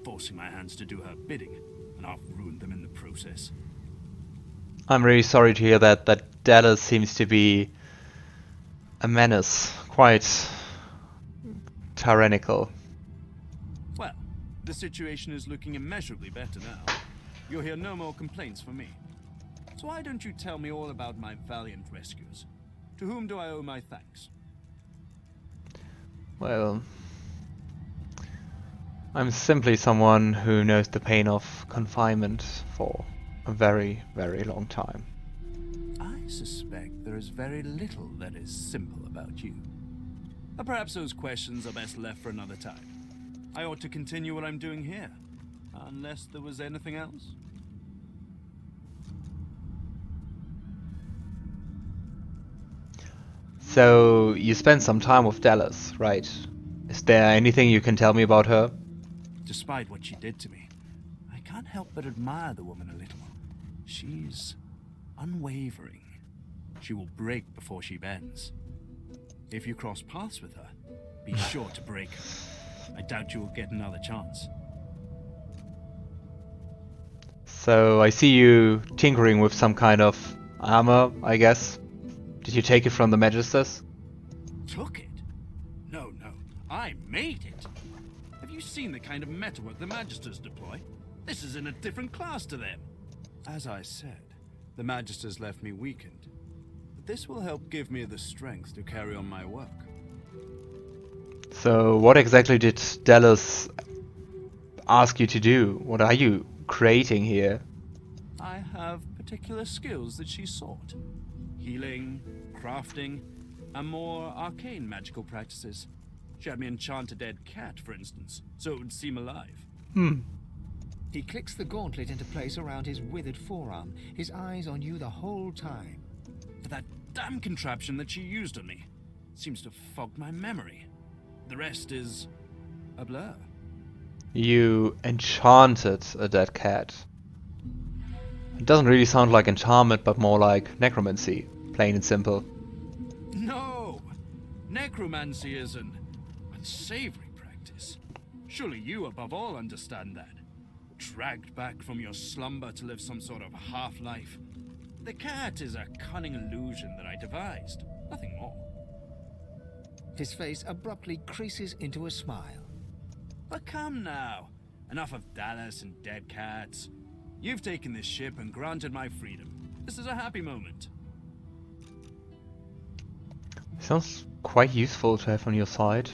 forcing my hands to do her bidding, and I've ruined them in the process. I'm really sorry to hear that Dallas seems to be a menace, quite tyrannical. Well, the situation is looking immeasurably better now. You'll hear no more complaints from me. So why don't you tell me all about my valiant rescuers? To whom do I owe my thanks? Well, I'm simply someone who knows the pain of confinement for a very, very long time. I suspect there is very little that is simple about you. But perhaps those questions are best left for another time. I ought to continue what I'm doing here, unless there was anything else. So, you spent some time with Dallas, right? Is there anything you can tell me about her? Despite what she did to me, I can't help but admire the woman a little. She's unwavering. She will break before she bends. If you cross paths with her, be sure to break her. I doubt you will get another chance. So, I see you tinkering with some kind of armor, I guess. Did you take it from the Magisters? Took it? No, I made it. Have you seen the kind of metalwork the Magisters deploy? This is in a different class to them. As I said, the Magisters left me weakened. But this will help give me the strength to carry on my work. So, what exactly did Dallas ask you to do? What are you creating here? I have particular skills that she sought. Healing, crafting, and more arcane magical practices. She had me enchant a dead cat, for instance, so it would seem alive. He clicks the gauntlet into place around his withered forearm, his eyes on you the whole time. But that damn contraption that she used on me seems to have fogged my memory. The rest is a blur. You enchanted a dead cat. It doesn't really sound like enchantment, but more like necromancy, plain and simple. No! Necromancy is an unsavory practice. Surely you, above all, understand that. Dragged back from your slumber to live some sort of half-life. The cat is a cunning illusion that I devised, nothing more. His face abruptly creases into a smile. But come now, enough of Dallas and dead cats. You've taken this ship and granted my freedom. This is a happy moment. Sounds quite useful to have on your side.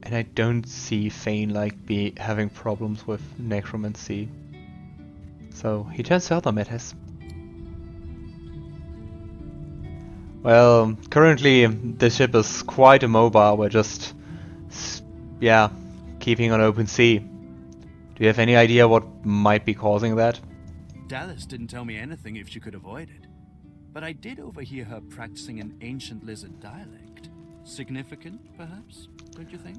And I don't see Fane like having problems with necromancy. So he turns to other matters. Well, currently the ship is quite immobile. We're just, keeping on open sea. Do you have any idea what might be causing that? Dallas didn't tell me anything if she could avoid it. But I did overhear her practicing an ancient lizard dialect. Significant, perhaps, don't you think?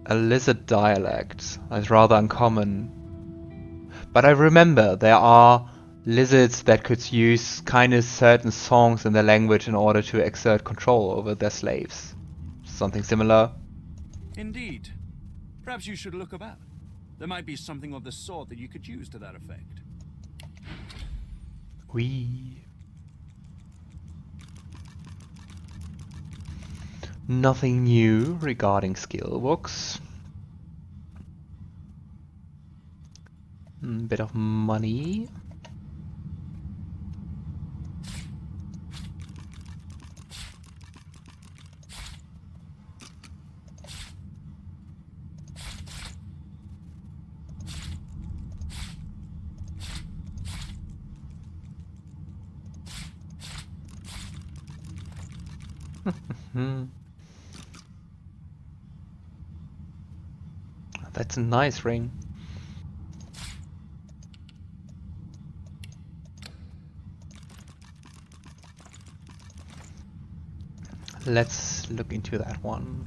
A lizard dialect is rather uncommon. But I remember there are lizards that could use kind of certain songs in their language in order to exert control over their slaves. Something similar? Indeed. Perhaps you should look about. There might be something of the sort that you could use to that effect. Nothing new regarding skill books. Bit of money. That's a nice ring. Let's look into that one.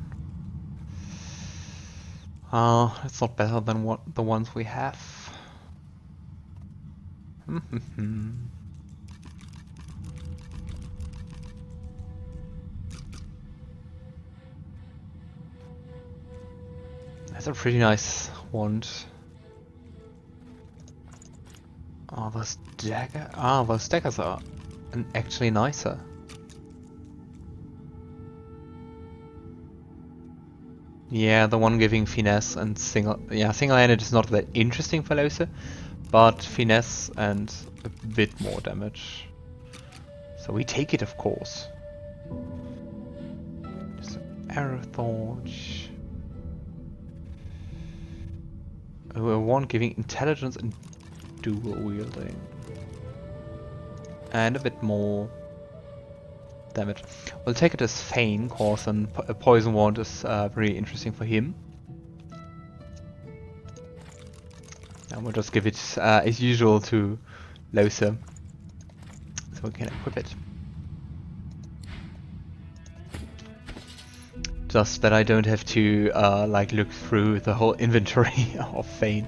It's not better than what the ones we have. That's a pretty nice wand. Oh, those dagger. Those daggers are actually nicer. Yeah, the one giving finesse and single-handed is not that interesting for Lohse, but finesse and a bit more damage. So we take it, of course. Just arrow torch. One giving intelligence and dual wielding. And a bit more damage. We'll take it as Fane, cause a poison wand is very interesting for him. And we'll just give it as usual to Lohse, so we can equip it. Just that I don't have to like look through the whole inventory of Fane.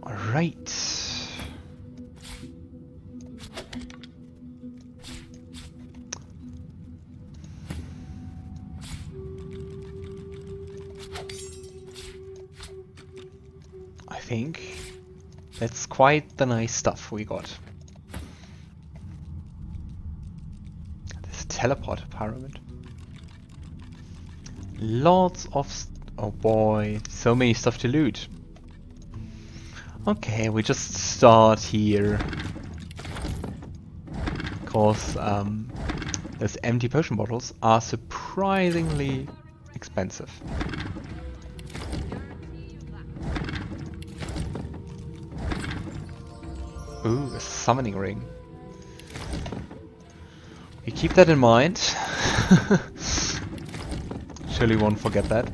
Alright. I think that's quite the nice stuff we got. This teleporter pyramid. Lots of oh boy, so many stuff to loot. Okay, we just start here. Cause those empty potion bottles are surprisingly expensive. Ooh, a summoning ring. We keep that in mind. Surely won't forget that.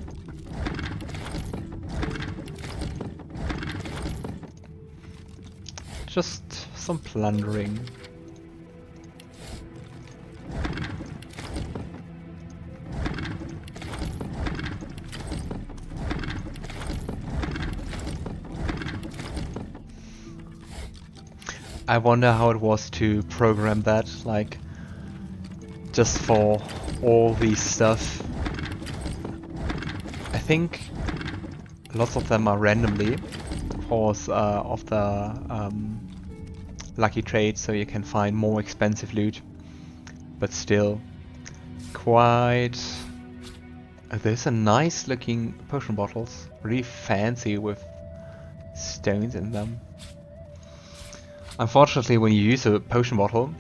Just some plundering. I wonder how it was to program that, like, just for all these stuff. I think lots of them are randomly, because of the lucky trade, so you can find more expensive loot. But still, quite... There's a nice looking potion bottles, really fancy with stones in them. Unfortunately, when you use a potion bottle,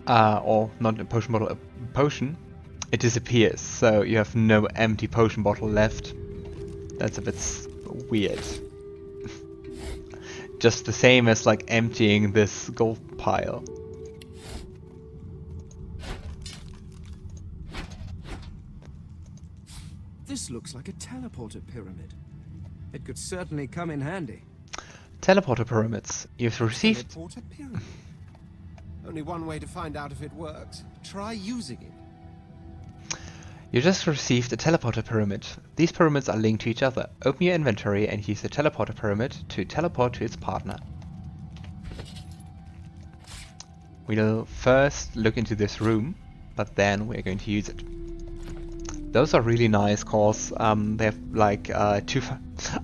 or not a potion bottle, a potion, it disappears, so you have no empty potion bottle left. That's a bit weird. Just the same as like emptying this gold pile. This looks like a teleporter pyramid. It could certainly come in handy. Teleporter pyramids. You've received... Teleporter pyramid. Only one way to find out if it works. Try using it. You just received a teleporter pyramid. These pyramids are linked to each other. Open your inventory and use the teleporter pyramid to teleport to its partner. We'll first look into this room, but then we're going to use it. Those are really nice, cause they have like two.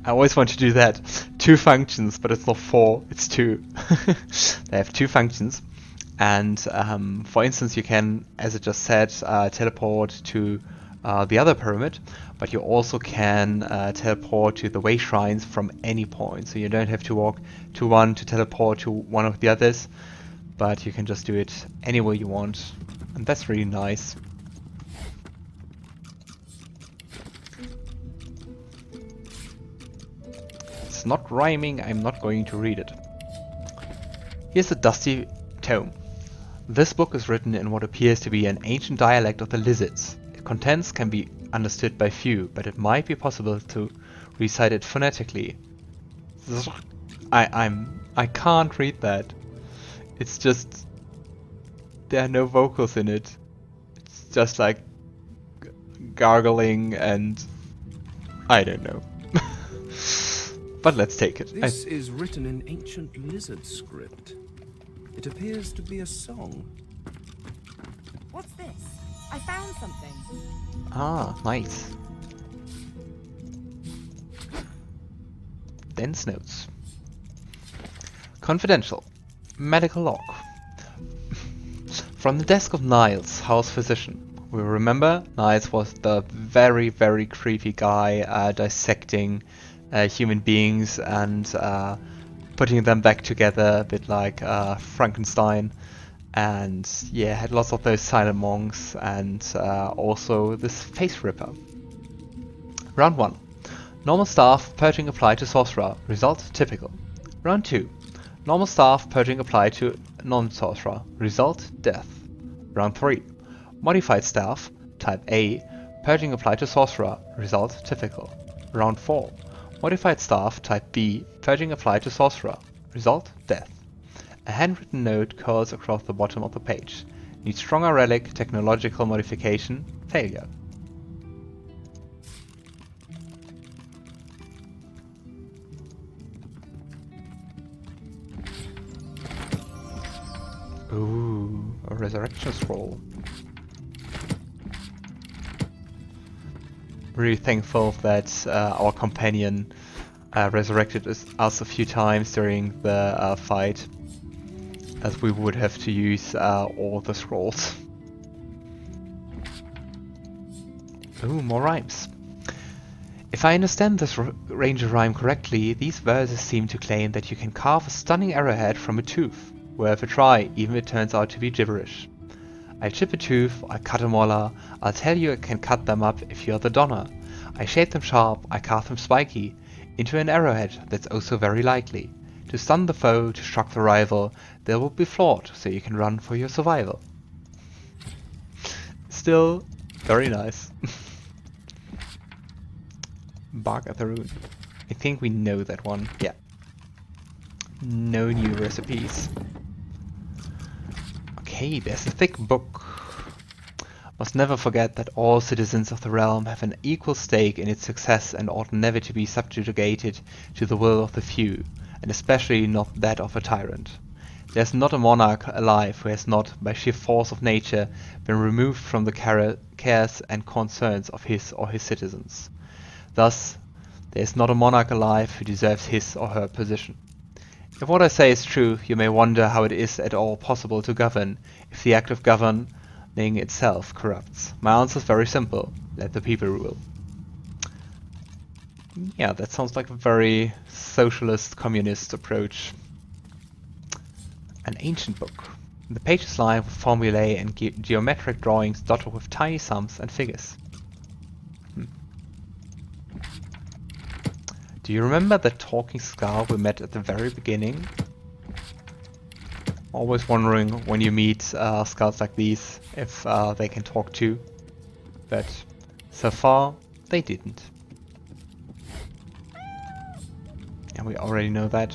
I always want to do that. 2 functions, but it's not 4. It's 2. They have 2 functions, and for instance, you can, as I just said, teleport to the other pyramid, but you also can teleport to the way shrines from any point. So you don't have to walk to one to teleport to one of the others, but you can just do it anywhere you want, and that's really nice. It's not rhyming, I'm not going to read it. Here's a dusty tome. This book is written in what appears to be an ancient dialect of the lizards. Its contents can be understood by few, but it might be possible to recite it phonetically. I can't read that. It's just there are no vocals in it. It's just like gargling and I don't know. But let's take it. This is written in ancient lizard script. It appears to be a song. What's this? I found something. Ah, nice. Dense notes. Confidential. Medical log. From the desk of Niles, house physician. We remember Niles was the very, very creepy guy dissecting human beings and putting them back together, a bit like Frankenstein. And yeah, had lots of those silent monks and also this face ripper. Round 1. Normal staff, purging applied to sorcerer, result typical. Round 2. Normal staff, purging applied to non-sorcerer, result death. Round 3. Modified staff, type A, purging applied to sorcerer, result typical. Round 4. Modified staff, type B, purging applied to sorcerer, result death. A handwritten note curls across the bottom of the page. Needs stronger relic, technological modification, failure. Ooh, a resurrection scroll. Really thankful that our companion resurrected us a few times during the fight, as we would have to use all the scrolls. Ooh, more rhymes. If I understand this ranger rhyme correctly, these verses seem to claim that you can carve a stunning arrowhead from a tooth. Worth a try, even if it turns out to be gibberish. I chip a tooth, I cut a molar, I'll tell you I can cut them up if you're the donner. I shape them sharp, I carve them spiky, into an arrowhead that's oh so very likely. To stun the foe, to shock the rival, they will be flawed, so you can run for your survival. Still, very nice. Bark at the rune. I think we know that one, yeah. No new recipes. Okay, there's a thick book. Must never forget that all citizens of the realm have an equal stake in its success and ought never to be subjugated to the will of the few, and especially not that of a tyrant. There's not a monarch alive who has not, by sheer force of nature, been removed from the cares and concerns of his or his citizens. Thus, there is not a monarch alive who deserves his or her position. If what I say is true, you may wonder how it is at all possible to govern, if the act of governing itself corrupts. My answer is very simple. Let the people rule. Yeah, that sounds like a very socialist, communist approach. An ancient book. The pages line with formulae and geometric drawings dotted with tiny sums and figures. Do you remember the talking skull we met at the very beginning? Always wondering when you meet skulls like these if they can talk too. But so far they didn't. And we already know that.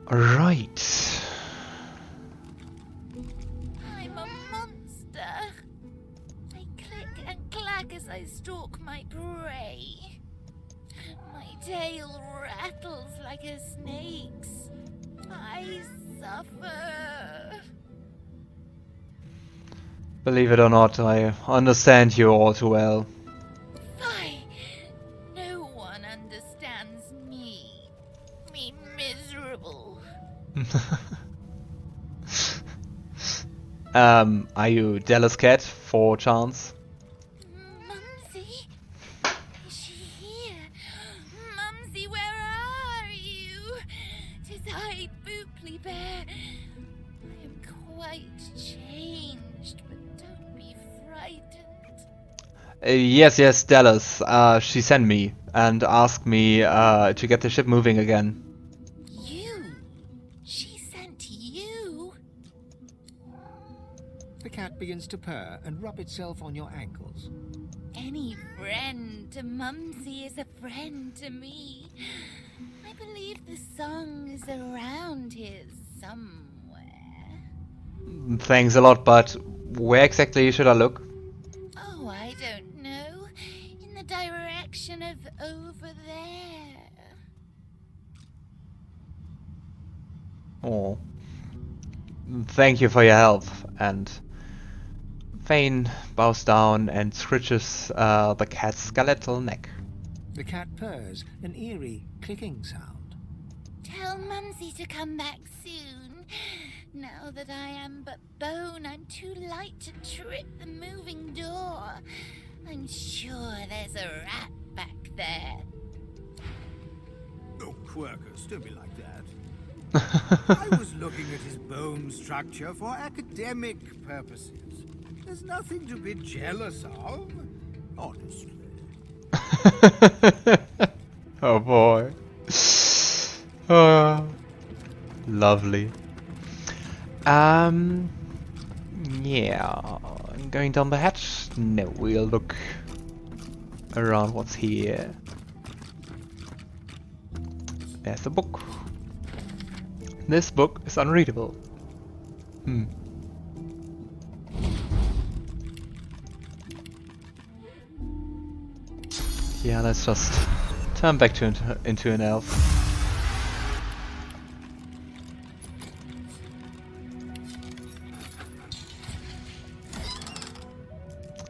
Alright. I'm a monster. I click and clack as I stalk my prey. My tail rattles like a snake's. I suffer. Believe it or not, I understand you all too well. Fie! No one understands me. Me miserable. Are you jealous, cat, for chance? Mumsy? Is she here? Mumsy, where are you? 'Tis I, Booply Bear. I am quite changed, but don't be frightened. Yes, Dallas. She sent me and asked me to get the ship moving again. You? She sent you? The cat begins to purr and rub itself on your ankles. Any friend to Mumsy is a friend to me. I believe the song is around here somewhere. Thanks a lot, but where exactly should I look? Oh, I don't know. In the direction of over there. Oh. Thank you for your help. And Fane bows down and scratches the cat's skeletal neck. The cat purrs, an eerie clicking sound. Tell Mumsy to come back soon. Now that I am but bone, I'm too light to trip the moving door. I'm sure there's a rat back there. Oh, Quirkus, don't be like that. I was looking at his bone structure for academic purposes. There's nothing to be jealous of, honestly. Oh boy. Oh, lovely. Yeah. Going down the hatch? No, we'll look around what's here. There's a book. This book is unreadable. Yeah, let's just turn back into an elf.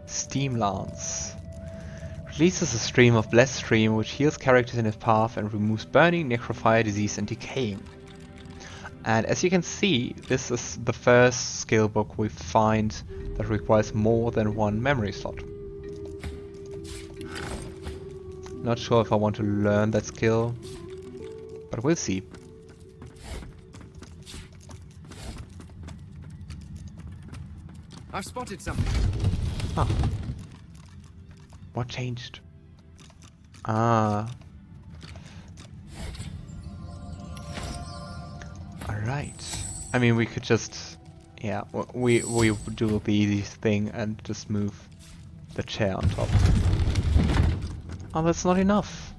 Steam Lance. Releases a stream of blessed stream which heals characters in its path and removes burning, necrophile, disease and decaying. And as you can see, this is the first skill book we find that requires more than one memory slot. Not sure if I want to learn that skill, but we'll see. I've spotted something. Ah. What changed? Ah. Alright. I mean, we could just... Yeah, we do the easy thing and just move the chair on top. Oh, that's not enough.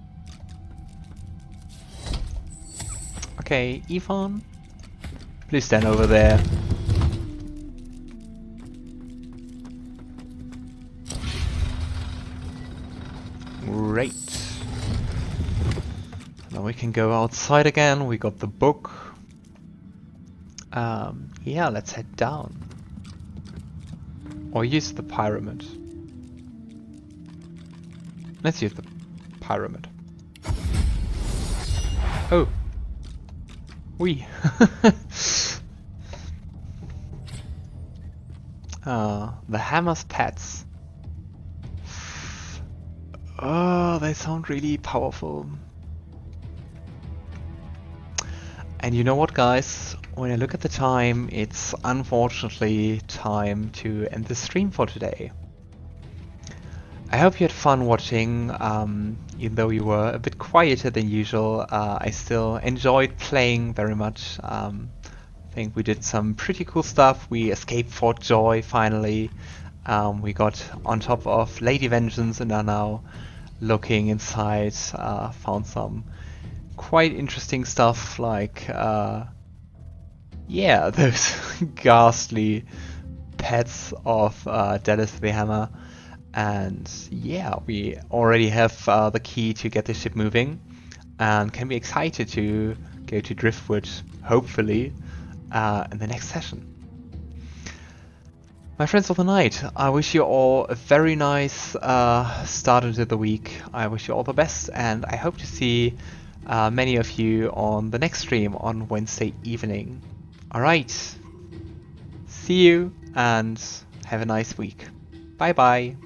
Okay, Ifan, please stand over there. Great. Now we can go outside again. We got the book. Yeah, let's head down. Or use the pyramid. Let's use the pyramid. Oh. We. The hammer's pets. Oh, they sound really powerful. And you know what, guys? When I look at the time, it's unfortunately time to end the stream for today. I hope you had fun watching, even though you were a bit quieter than usual. I still enjoyed playing very much. I think we did some pretty cool stuff. We escaped Fort Joy finally. We got on top of Lady Vengeance and are now looking inside. Found some quite interesting stuff like, yeah, those ghastly pets of Dallas the Hammer. And yeah, we already have the key to get the ship moving and can be excited to go to Driftwood, hopefully, in the next session. My friends of the night, I wish you all a very nice start into the week. I wish you all the best, and I hope to see many of you on the next stream on Wednesday evening. Alright, see you and have a nice week. Bye bye.